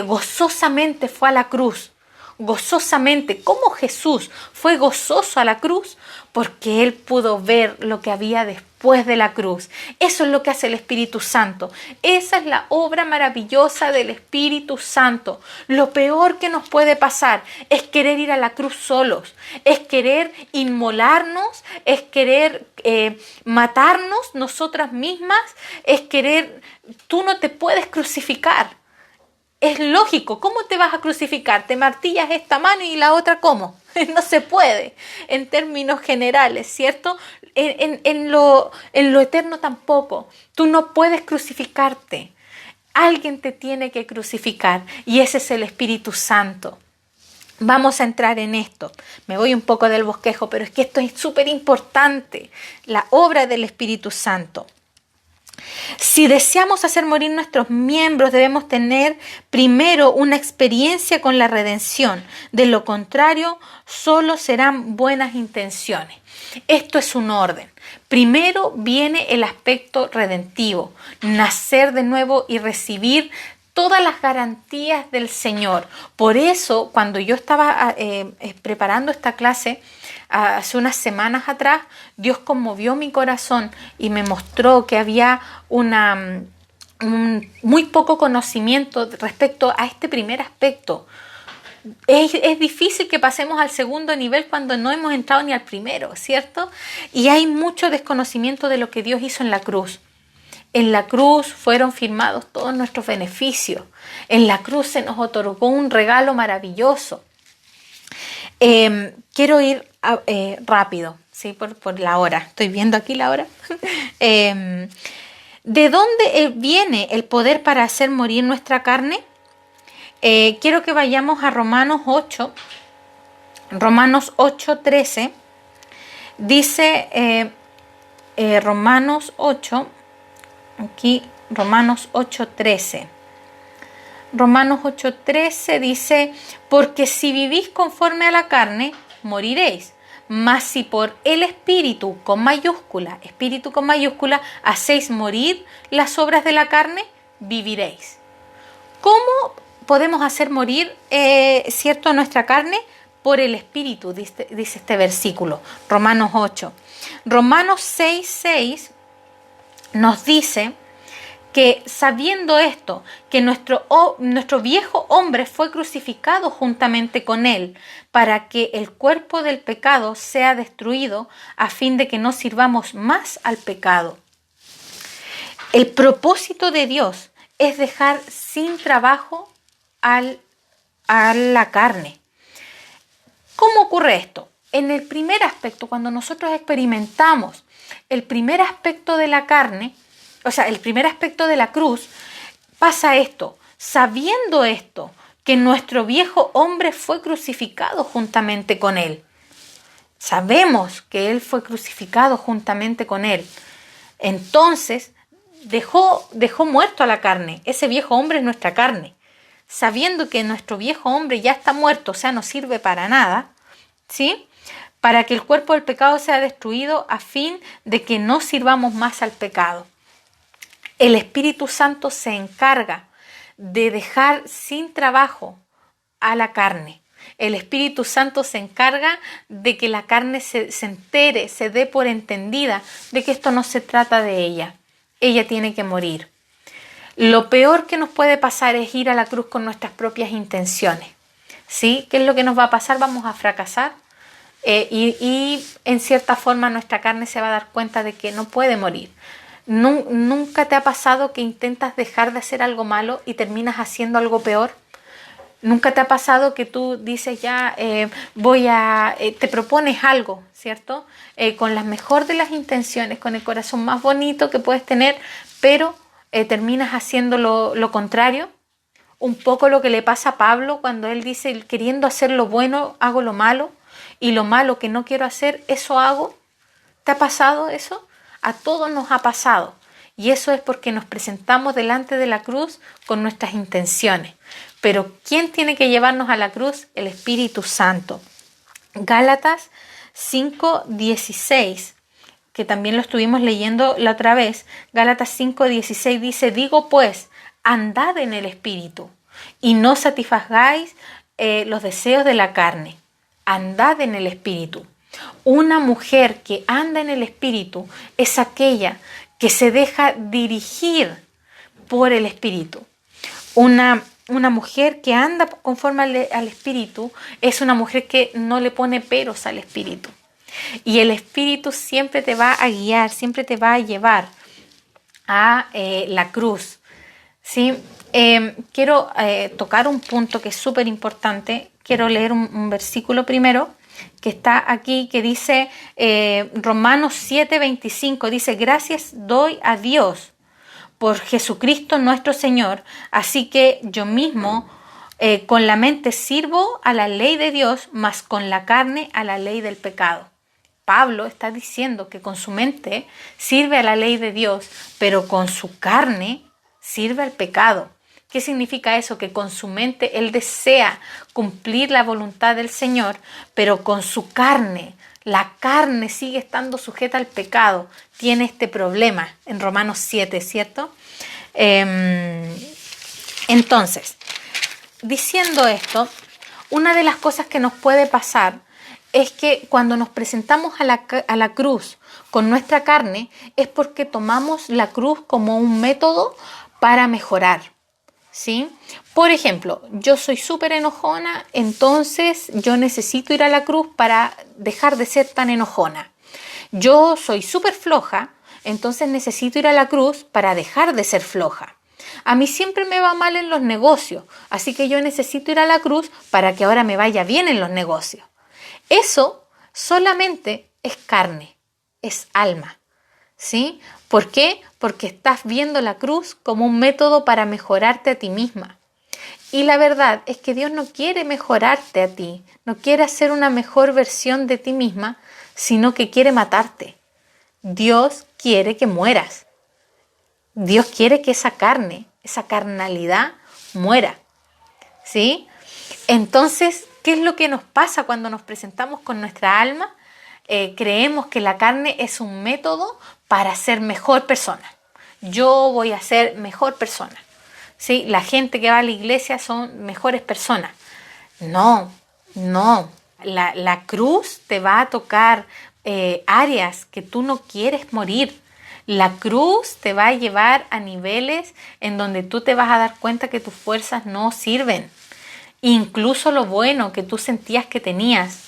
gozosamente fue a la cruz. Gozosamente. ¿Cómo Jesús fue gozoso a la cruz? Porque él pudo ver lo que había después de la cruz. Eso es lo que hace el Espíritu Santo. Esa es la obra maravillosa del Espíritu Santo. Lo peor que nos puede pasar es querer ir a la cruz solos, es querer inmolarnos, es querer matarnos nosotras mismas, es querer... Tú no te puedes crucificar. Es lógico, ¿cómo te vas a crucificar? ¿Te martillas esta mano y la otra cómo? No se puede, en términos generales, ¿cierto? En lo eterno tampoco. Tú no puedes crucificarte. Alguien te tiene que crucificar y ese es el Espíritu Santo. Vamos a entrar en esto. Me voy un poco del bosquejo, pero es que esto es súper importante. La obra del Espíritu Santo. Si deseamos hacer morir nuestros miembros, debemos tener primero una experiencia con la redención. De lo contrario, solo serán buenas intenciones. Esto es un orden. Primero viene el aspecto redentivo, nacer de nuevo y recibir todas las garantías del Señor. Por eso, cuando yo estaba preparando esta clase, hace unas semanas atrás, Dios conmovió mi corazón y me mostró que había muy poco conocimiento respecto a este primer aspecto. Es difícil que pasemos al segundo nivel cuando no hemos entrado ni al primero, ¿cierto? Y hay mucho desconocimiento de lo que Dios hizo en la cruz. En la cruz fueron firmados todos nuestros beneficios. En la cruz se nos otorgó un regalo maravilloso. Quiero ir rápido, ¿sí? Por la hora. Estoy viendo aquí la hora. ¿De dónde viene el poder para hacer morir nuestra carne? Quiero que vayamos a Romanos 8. Romanos 8:13. Dice Romanos 8. Aquí, Romanos 8:13. Romanos 8:13 dice, porque si vivís conforme a la carne, moriréis. Mas si por el Espíritu con mayúscula, hacéis morir las obras de la carne, viviréis. ¿Cómo podemos hacer morir, cierto, nuestra carne? Por el Espíritu, dice este versículo, Romanos 8. Romanos 6:6 nos dice que sabiendo esto, que nuestro viejo hombre fue crucificado juntamente con él, para que el cuerpo del pecado sea destruido, a fin de que no sirvamos más al pecado. El propósito de Dios es dejar sin trabajo a la carne. ¿Cómo ocurre esto? En el primer aspecto, cuando nosotros experimentamos el primer aspecto de la carne, o sea, el primer aspecto de la cruz, pasa esto. Sabiendo esto, que nuestro viejo hombre fue crucificado juntamente con él. Sabemos que él fue crucificado juntamente con él. Entonces, dejó muerto a la carne. Ese viejo hombre es nuestra carne. Sabiendo que nuestro viejo hombre ya está muerto, o sea, no sirve para nada, ¿sí? Para que el cuerpo del pecado sea destruido a fin de que no sirvamos más al pecado. El Espíritu Santo se encarga de dejar sin trabajo a la carne. El Espíritu Santo se encarga de que la carne se entere, se dé por entendida de que esto no se trata de ella. Ella tiene que morir. Lo peor que nos puede pasar es ir a la cruz con nuestras propias intenciones. ¿Sí? ¿Qué es lo que nos va a pasar? Vamos a fracasar. Y en cierta forma nuestra carne se va a dar cuenta de que no puede morir. ¿Nunca te ha pasado que intentas dejar de hacer algo malo y terminas haciendo algo peor? ¿Nunca te ha pasado que tú dices ya te propones algo, ¿cierto? Con la mejor de las intenciones, con el corazón más bonito que puedes tener, pero terminas haciendo lo contrario? Un poco lo que le pasa a Pablo cuando él dice, queriendo hacer lo bueno, hago lo malo, y lo malo que no quiero hacer, eso hago. ¿Te ha pasado eso? A todos nos ha pasado. Y eso es porque nos presentamos delante de la cruz con nuestras intenciones. Pero ¿quién tiene que llevarnos a la cruz? El Espíritu Santo. Gálatas 5:16, que también lo estuvimos leyendo la otra vez. Gálatas 5:16 dice, digo pues, andad en el Espíritu y no satisfagáis los deseos de la carne. Andad en el Espíritu. Una mujer que anda en el Espíritu es aquella que se deja dirigir por el Espíritu. Una mujer que anda conforme al Espíritu es una mujer que no le pone peros al Espíritu. Y el Espíritu siempre te va a guiar, siempre te va a llevar a la cruz. ¿Sí? Quiero tocar un punto que es súper importante. Quiero leer un versículo primero que está aquí, que dice Romanos 7:25, dice, gracias doy a Dios por Jesucristo nuestro Señor, así que yo mismo con la mente sirvo a la ley de Dios, mas con la carne a la ley del pecado. Pablo está diciendo que con su mente sirve a la ley de Dios, pero con su carne sirve al pecado. ¿Qué significa eso? Que con su mente él desea cumplir la voluntad del Señor, pero con su carne, la carne sigue estando sujeta al pecado. Tiene este problema en Romanos 7, ¿cierto? Entonces, diciendo esto, una de las cosas que nos puede pasar es que cuando nos presentamos a la cruz con nuestra carne es porque tomamos la cruz como un método para mejorar, ¿sí? Por ejemplo, yo soy súper enojona, entonces yo necesito ir a la cruz para dejar de ser tan enojona. Yo soy súper floja, entonces necesito ir a la cruz para dejar de ser floja. A mí siempre me va mal en los negocios, así que yo necesito ir a la cruz para que ahora me vaya bien en los negocios. Eso solamente es carne, es alma, ¿sí? ¿Por qué? Porque estás viendo la cruz como un método para mejorarte a ti misma. Y la verdad es que Dios no quiere mejorarte a ti, no quiere hacer una mejor versión de ti misma, sino que quiere matarte. Dios quiere que mueras. Dios quiere que esa carne, esa carnalidad muera, ¿sí? Entonces, ¿qué es lo que nos pasa cuando nos presentamos con nuestra alma? Creemos que la carne es un método para ser mejor persona. Yo voy a ser mejor persona, ¿sí? La gente que va a la iglesia son mejores personas. No. La cruz te va a tocar áreas que tú no quieres morir. La cruz te va a llevar a niveles en donde tú te vas a dar cuenta que tus fuerzas no sirven. Incluso lo bueno que tú sentías que tenías.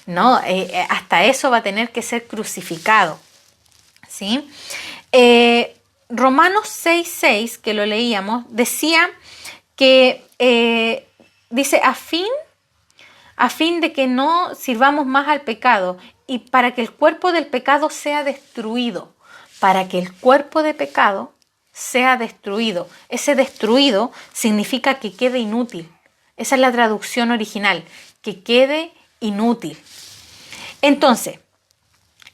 No, hasta eso va a tener que ser crucificado, ¿sí? Romanos 6:6, que lo leíamos, decía que dice a fin de que no sirvamos más al pecado y para que el cuerpo del pecado sea destruido. Para que el cuerpo de pecado sea destruido. Ese destruido significa que quede inútil. Esa es la traducción original, que quede inútil. Entonces,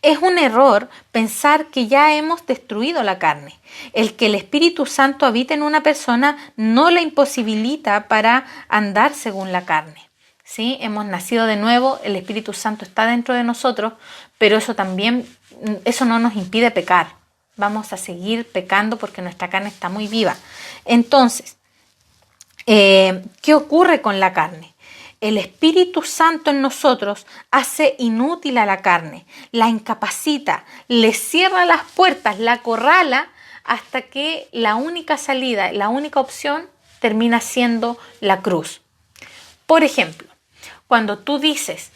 es un error pensar que ya hemos destruido la carne. El que el Espíritu Santo habite en una persona no la imposibilita para andar según la carne, ¿sí? Hemos nacido de nuevo, el Espíritu Santo está dentro de nosotros, pero eso no nos impide pecar. Vamos a seguir pecando porque nuestra carne está muy viva. Entonces, ¿qué ocurre con la carne? El Espíritu Santo en nosotros hace inútil a la carne, la incapacita, le cierra las puertas, la acorrala hasta que la única salida, la única opción termina siendo la cruz. Por ejemplo, cuando tú dices,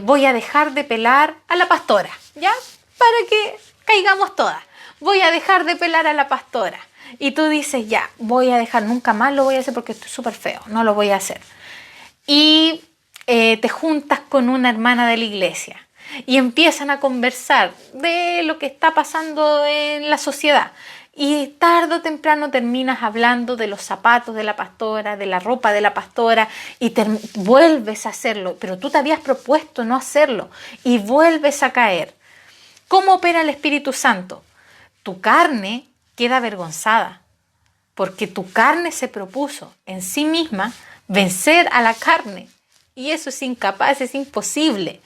voy a dejar de pelar a la pastora, ¿ya? Para que caigamos todas. Voy a dejar de pelar a la pastora. Y tú dices, ya, voy a dejar, nunca más lo voy a hacer porque estoy súper feo, no lo voy a hacer. Y te juntas con una hermana de la iglesia y empiezan a conversar de lo que está pasando en la sociedad. Y tarde o temprano terminas hablando de los zapatos de la pastora, de la ropa de la pastora y vuelves a hacerlo, pero tú te habías propuesto no hacerlo y vuelves a caer. ¿Cómo opera el Espíritu Santo? Tu carne queda avergonzada porque tu carne se propuso en sí misma vencer a la carne y eso es incapaz, es imposible.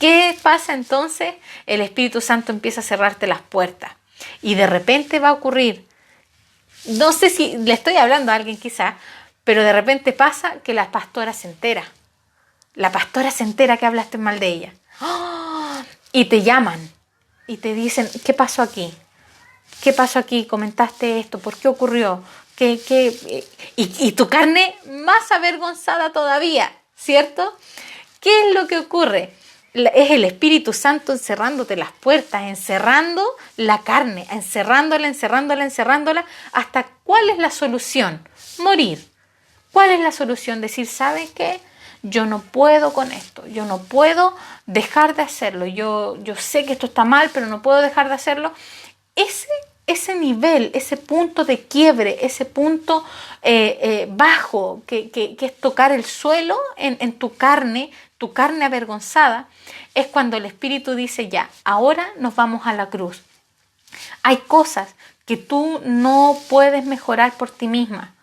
¿Qué pasa entonces? El Espíritu Santo empieza a cerrarte las puertas y de repente va a ocurrir, no sé si le estoy hablando a alguien quizá, pero de repente pasa que la pastora se entera. La pastora se entera que hablaste mal de ella. ¡Oh! Y te llaman y te dicen, ¿qué pasó aquí? ¿Qué pasó aquí? ¿Comentaste esto? ¿Por qué ocurrió? Y tu carne más avergonzada todavía, ¿cierto? ¿Qué es lo que ocurre? Es el Espíritu Santo encerrándote las puertas, encerrando la carne, encerrándola, hasta ¿cuál es la solución? Morir. ¿Cuál es la solución? Decir, ¿saben qué? Yo no puedo con esto, yo no puedo dejar de hacerlo, yo sé que esto está mal, pero no puedo dejar de hacerlo. Ese nivel, ese punto de quiebre, ese punto bajo que es tocar el suelo en tu carne avergonzada, es cuando el Espíritu dice ya, ahora nos vamos a la cruz. Hay cosas que tú no puedes mejorar por ti misma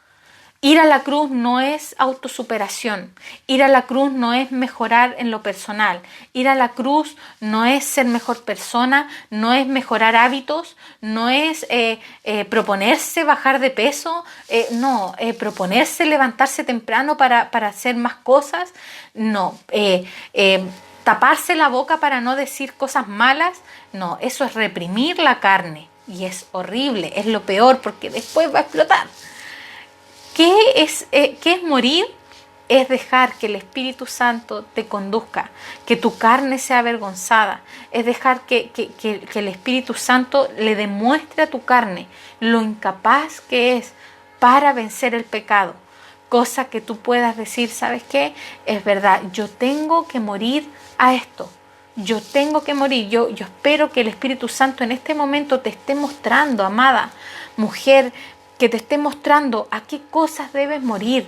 Ir a la cruz no es autosuperación, ir a la cruz no es mejorar en lo personal, ir a la cruz no es ser mejor persona, no es mejorar hábitos, no es proponerse bajar de peso, proponerse levantarse temprano para hacer más cosas, no, taparse la boca para no decir cosas malas, no, eso es reprimir la carne y es horrible, es lo peor porque después va a explotar. ¿Qué es morir? Es dejar que el Espíritu Santo te conduzca, que tu carne sea avergonzada, es dejar que el Espíritu Santo le demuestre a tu carne lo incapaz que es para vencer el pecado. Cosa que tú puedas decir, ¿sabes qué? Es verdad, yo tengo que morir a esto. Yo tengo que morir. Yo espero que el Espíritu Santo en este momento te esté mostrando, amada mujer, que te esté mostrando a qué cosas debes morir.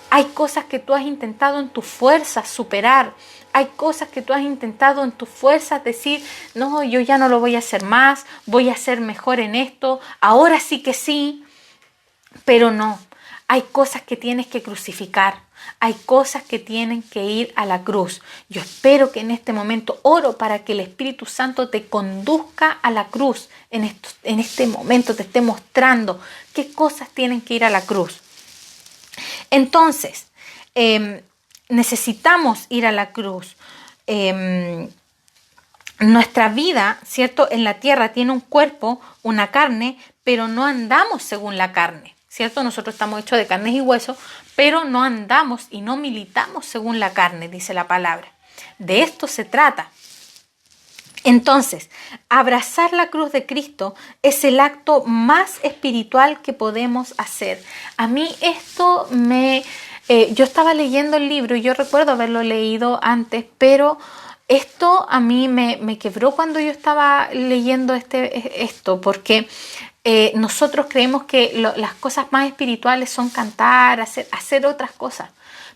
Hay cosas que tú has intentado en tus fuerzas superar. Hay cosas que tú has intentado en tus fuerzas decir, no, yo ya no lo voy a hacer más, voy a ser mejor en esto, ahora sí que sí, pero no. Hay cosas que tienes que crucificar. Hay cosas que tienen que ir a la cruz. Yo espero que en este momento oro para que el Espíritu Santo te conduzca a la cruz. En este momento te esté mostrando qué cosas tienen que ir a la cruz. Entonces, necesitamos ir a la cruz. Nuestra vida, ¿cierto? En la tierra tiene un cuerpo, una carne, pero no andamos según la carne. ¿Cierto? Nosotros estamos hechos de carnes y huesos, pero no andamos y no militamos según la carne, dice la palabra. De esto se trata. Entonces, abrazar la cruz de Cristo es el acto más espiritual que podemos hacer. A mí esto yo estaba leyendo el libro y yo recuerdo haberlo leído antes, pero esto a mí me quebró cuando yo estaba leyendo esto, porque nosotros creemos que las cosas más espirituales son cantar, hacer otras cosas.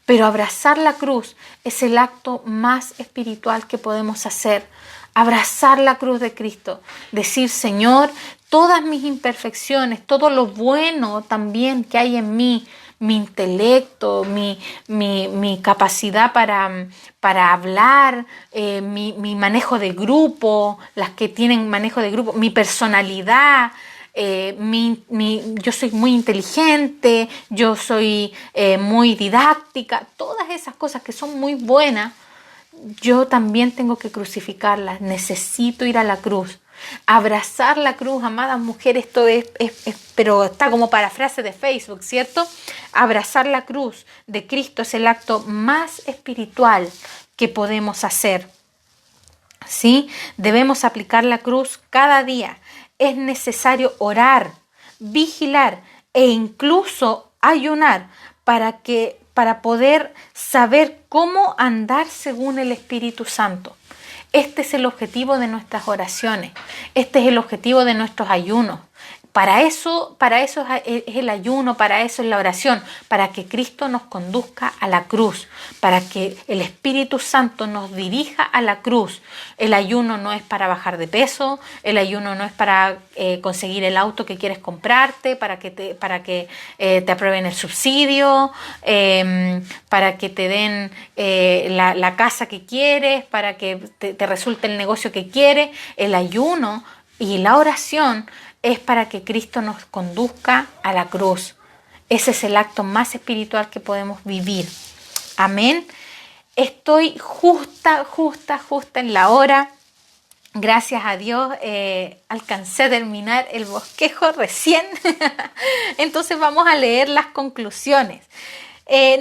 Pero abrazar la cruz es el acto más espiritual que podemos hacer. Abrazar la cruz de Cristo. Decir, Señor, todas mis imperfecciones, todo lo bueno también que hay en mí, mi intelecto, mi capacidad para hablar, mi manejo de grupo, las que tienen manejo de grupo, mi personalidad, yo soy muy inteligente, yo soy muy didáctica, todas esas cosas que son muy buenas, yo también tengo que crucificarlas, necesito ir a la cruz. Abrazar la cruz, amadas mujeres, esto pero está como parafrase de Facebook, ¿cierto? Abrazar la cruz de Cristo es el acto más espiritual que podemos hacer, ¿sí? Debemos aplicar la cruz cada día. Es necesario orar, vigilar e incluso ayunar para poder saber cómo andar según el Espíritu Santo. Este es el objetivo de nuestras oraciones. Este es el objetivo de nuestros ayunos. Para eso es el ayuno, para eso es la oración, para que Cristo nos conduzca a la cruz, para que el Espíritu Santo nos dirija a la cruz. El ayuno no es para bajar de peso, el ayuno no es para conseguir el auto que quieres comprarte, para que te aprueben el subsidio, para que te den la casa que quieres, para que te resulte el negocio que quieres. El ayuno y la oración es para que Cristo nos conduzca a la cruz. Ese es el acto más espiritual que podemos vivir. Amén. Estoy justa en la hora. Gracias a Dios alcancé a terminar el bosquejo recién. Entonces vamos a leer las conclusiones.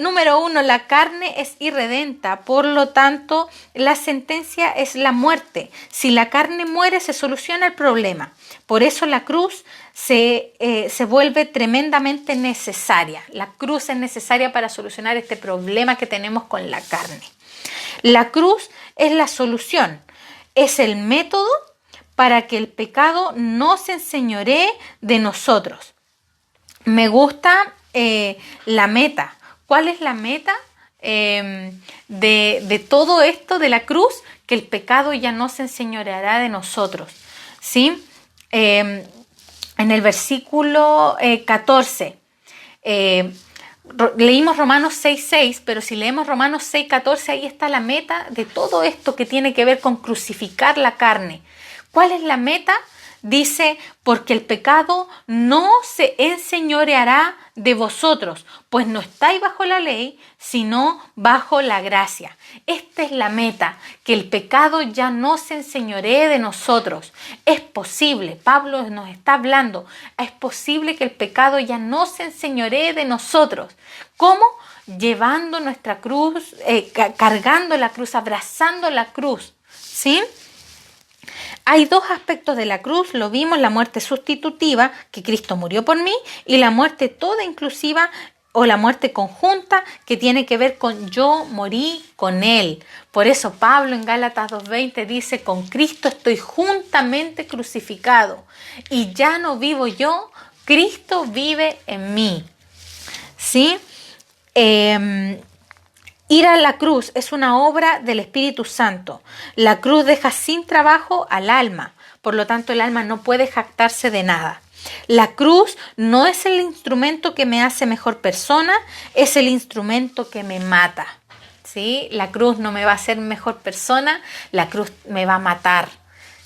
Número 1, la carne es irredenta, por lo tanto la sentencia es la muerte. Si la carne muere, se soluciona el problema. Por eso la cruz se vuelve tremendamente necesaria. La cruz es necesaria para solucionar este problema que tenemos con la carne. La cruz es la solución, es el método para que el pecado no se enseñoree de nosotros. Me gusta la meta. ¿Cuál es la meta de todo esto de la cruz? Que el pecado ya no se enseñoreará de nosotros, ¿sí? En el versículo 14 Leímos Romanos 6:6, pero si leemos Romanos 6:14, ahí está la meta de todo esto que tiene que ver con crucificar la carne. ¿Cuál es la meta? Dice, porque el pecado no se enseñoreará de vosotros, pues no estáis bajo la ley, sino bajo la gracia. Esta es la meta, que el pecado ya no se enseñoree de nosotros. Es posible, Pablo nos está hablando, es posible que el pecado ya no se enseñoree de nosotros. ¿Cómo? Llevando nuestra cruz, cargando la cruz, abrazando la cruz, ¿sí? Hay dos aspectos de la cruz, lo vimos, la muerte sustitutiva, que Cristo murió por mí, y la muerte toda inclusiva o la muerte conjunta, que tiene que ver con yo morí con Él. Por eso Pablo en Gálatas 2:20 dice, con Cristo estoy juntamente crucificado, y ya no vivo yo, Cristo vive en mí. ¿Sí? Ir a la cruz es una obra del Espíritu Santo. La cruz deja sin trabajo al alma, por lo tanto el alma no puede jactarse de nada. La cruz no es el instrumento que me hace mejor persona, es el instrumento que me mata. ¿Sí? La cruz no me va a hacer mejor persona, la cruz me va a matar.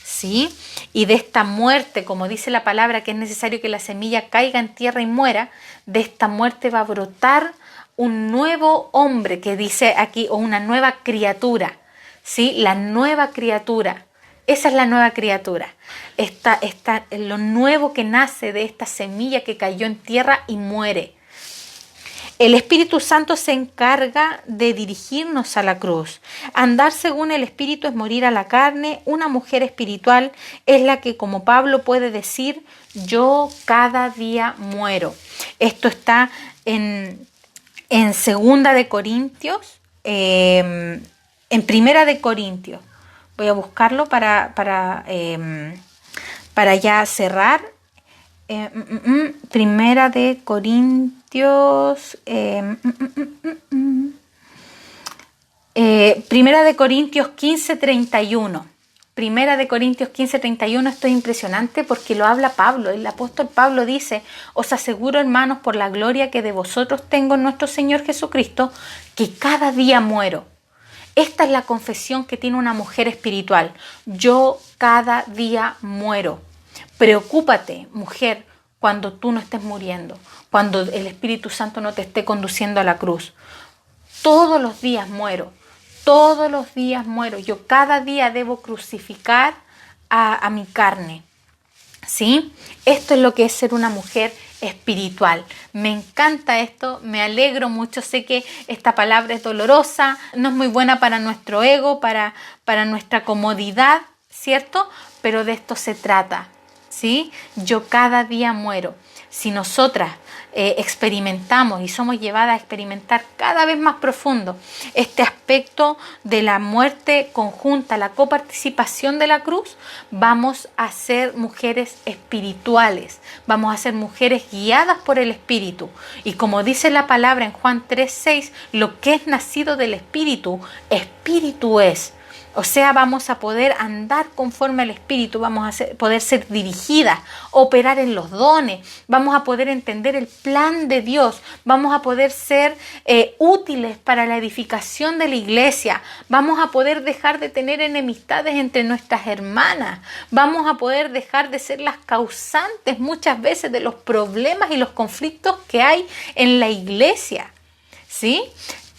¿Sí? Y de esta muerte, como dice la palabra, que es necesario que la semilla caiga en tierra y muera, de esta muerte va a brotar un nuevo hombre, que dice aquí, o una nueva criatura, ¿sí? La nueva criatura, esa es la nueva criatura, lo nuevo que nace de esta semilla que cayó en tierra y muere. El Espíritu Santo se encarga de dirigirnos a la cruz. Andar según el Espíritu es morir a la carne. Una mujer espiritual es la que, como Pablo puede decir, yo cada día muero. Esto está en Segunda de Corintios, en Primera de Corintios. Voy a buscarlo para ya cerrar. Primera de Corintios. Primera de Corintios 15:31. Primera de Corintios 15:31, esto es impresionante porque lo habla Pablo. El apóstol Pablo dice, os aseguro, hermanos, por la gloria que de vosotros tengo en nuestro Señor Jesucristo, que cada día muero. Esta es la confesión que tiene una mujer espiritual. Yo cada día muero. Preocúpate, mujer, cuando tú no estés muriendo, cuando el Espíritu Santo no te esté conduciendo a la cruz. Todos los días muero. Todos los días muero. Yo cada día debo crucificar a mi carne. ¿Sí? Esto es lo que es ser una mujer espiritual. Me encanta esto, me alegro mucho. Sé que esta palabra es dolorosa, no es muy buena para nuestro ego, para nuestra comodidad, ¿cierto? Pero de esto se trata, ¿sí? Yo cada día muero. Si nosotras experimentamos y somos llevadas a experimentar cada vez más profundo este aspecto de la muerte conjunta, la coparticipación de la cruz, vamos a ser mujeres espirituales, vamos a ser mujeres guiadas por el Espíritu. Y como dice la palabra en Juan 3:6, lo que es nacido del Espíritu, Espíritu es. O sea, vamos a poder andar conforme al Espíritu, vamos a poder ser dirigidas, operar en los dones, vamos a poder entender el plan de Dios, vamos a poder ser útiles para la edificación de la iglesia, vamos a poder dejar de tener enemistades entre nuestras hermanas, vamos a poder dejar de ser las causantes muchas veces de los problemas y los conflictos que hay en la iglesia, ¿sí?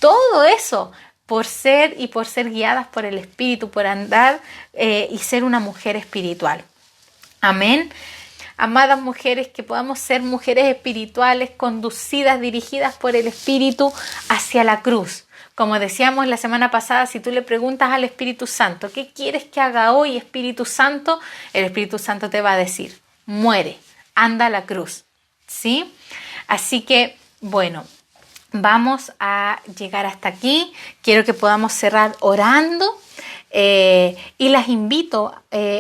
Todo eso por ser guiadas por el Espíritu, por andar y ser una mujer espiritual. Amén. Amadas mujeres, que podamos ser mujeres espirituales, conducidas, dirigidas por el Espíritu hacia la cruz. Como decíamos la semana pasada, si tú le preguntas al Espíritu Santo, ¿qué quieres que haga hoy, Espíritu Santo? El Espíritu Santo te va a decir, muere, anda a la cruz, ¿sí? Así que, bueno, vamos a llegar hasta aquí. Quiero que podamos cerrar orando. Y las invito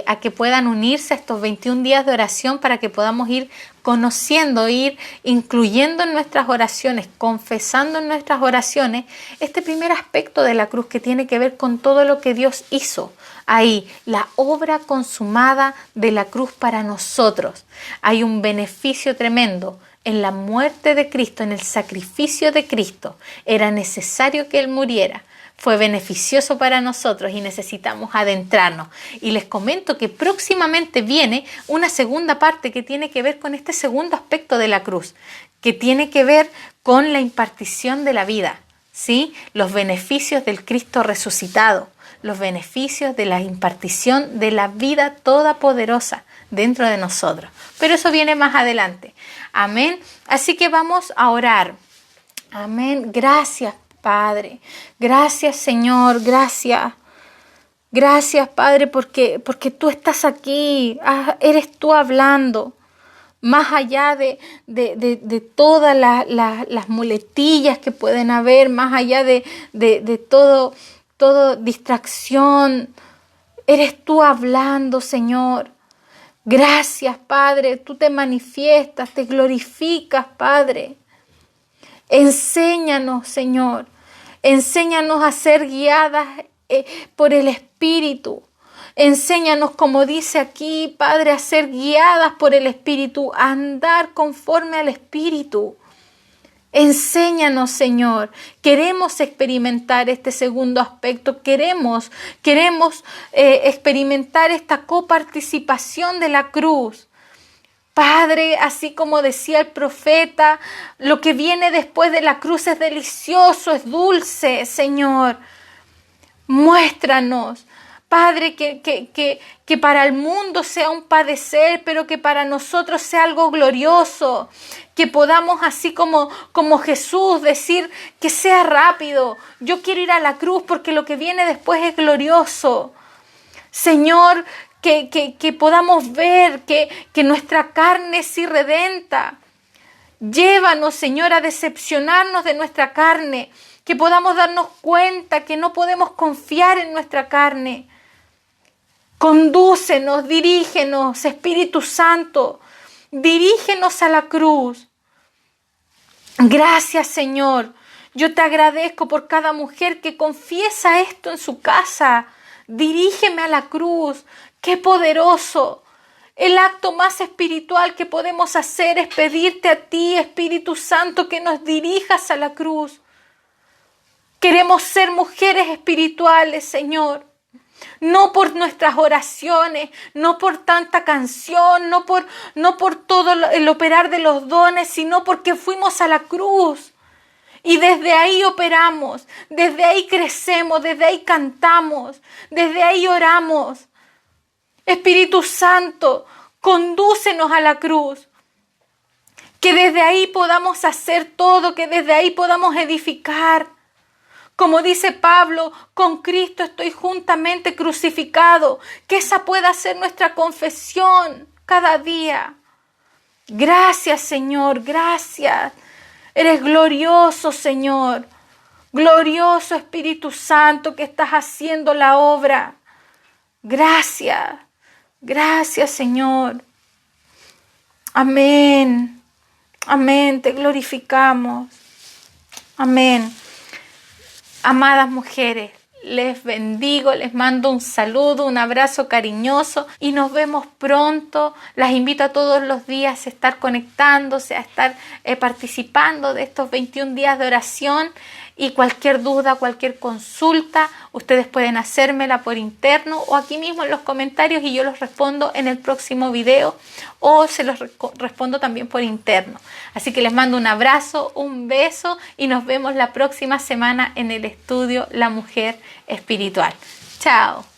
a que puedan unirse a estos 21 días de oración para que podamos ir conociendo, ir incluyendo en nuestras oraciones, confesando en nuestras oraciones este primer aspecto de la cruz que tiene que ver con todo lo que Dios hizo. Ahí, la obra consumada de la cruz para nosotros. Hay un beneficio tremendo en la muerte de Cristo, en el sacrificio de Cristo. Era necesario que Él muriera. Fue beneficioso para nosotros y necesitamos adentrarnos. Y les comento que próximamente viene una segunda parte que tiene que ver con este segundo aspecto de la cruz, que tiene que ver con la impartición de la vida, ¿sí? Los beneficios del Cristo resucitado, los beneficios de la impartición de la vida todopoderosa dentro de nosotros. Pero eso viene más adelante. Amén. Así que vamos a orar. Amén. Gracias, Padre. Gracias, Señor. Gracias. Gracias, Padre, porque tú estás aquí. Eres tú hablando. Más allá de todas las muletillas que pueden haber, más allá de todo distracción. Eres tú hablando, Señor. Gracias, Padre. Tú te manifiestas, te glorificas, Padre. Enséñanos, Señor. Enséñanos a ser guiadas por el Espíritu. Enséñanos, como dice aquí, Padre, a ser guiadas por el Espíritu, a andar conforme al Espíritu. Enséñanos, Señor. Queremos experimentar este segundo aspecto. Queremos experimentar esta coparticipación de la cruz. Padre, así como decía el profeta, lo que viene después de la cruz es delicioso, es dulce, Señor. Muéstranos, Padre, que para el mundo sea un padecer, pero que para nosotros sea algo glorioso. Que podamos, así como Jesús, decir que sea rápido. Yo quiero ir a la cruz porque lo que viene después es glorioso. Señor, que podamos ver que nuestra carne es irredenta. Llévanos, Señor, a decepcionarnos de nuestra carne. Que podamos darnos cuenta que no podemos confiar en nuestra carne. Condúcenos, dirígenos, Espíritu Santo. Dirígenos a la cruz. Gracias, Señor. Yo te agradezco por cada mujer que confiesa esto en su casa. Dirígeme a la cruz. ¡Qué poderoso! El acto más espiritual que podemos hacer es pedirte a ti, Espíritu Santo, que nos dirijas a la cruz. Queremos ser mujeres espirituales, Señor. No por nuestras oraciones, no por tanta canción, no por todo el operar de los dones, sino porque fuimos a la cruz. Y desde ahí operamos, desde ahí crecemos, desde ahí cantamos, desde ahí oramos. Espíritu Santo, condúcenos a la cruz. Que desde ahí podamos hacer todo, que desde ahí podamos edificar. Como dice Pablo, con Cristo estoy juntamente crucificado. Que esa pueda ser nuestra confesión cada día. Gracias, Señor, gracias. Eres glorioso, Señor. Glorioso Espíritu Santo que estás haciendo la obra. Gracias. Gracias, Señor. Amén. Amén. Te glorificamos. Amén. Amadas mujeres, les bendigo, les mando un saludo, un abrazo cariñoso y nos vemos pronto. Las invito a todos los días a estar conectándose, a estar participando de estos 21 días de oración. Y cualquier duda, cualquier consulta, ustedes pueden hacérmela por interno o aquí mismo en los comentarios y yo los respondo en el próximo video o se los respondo también por interno. Así que les mando un abrazo, un beso y nos vemos la próxima semana en el estudio La Mujer Espiritual. Chao.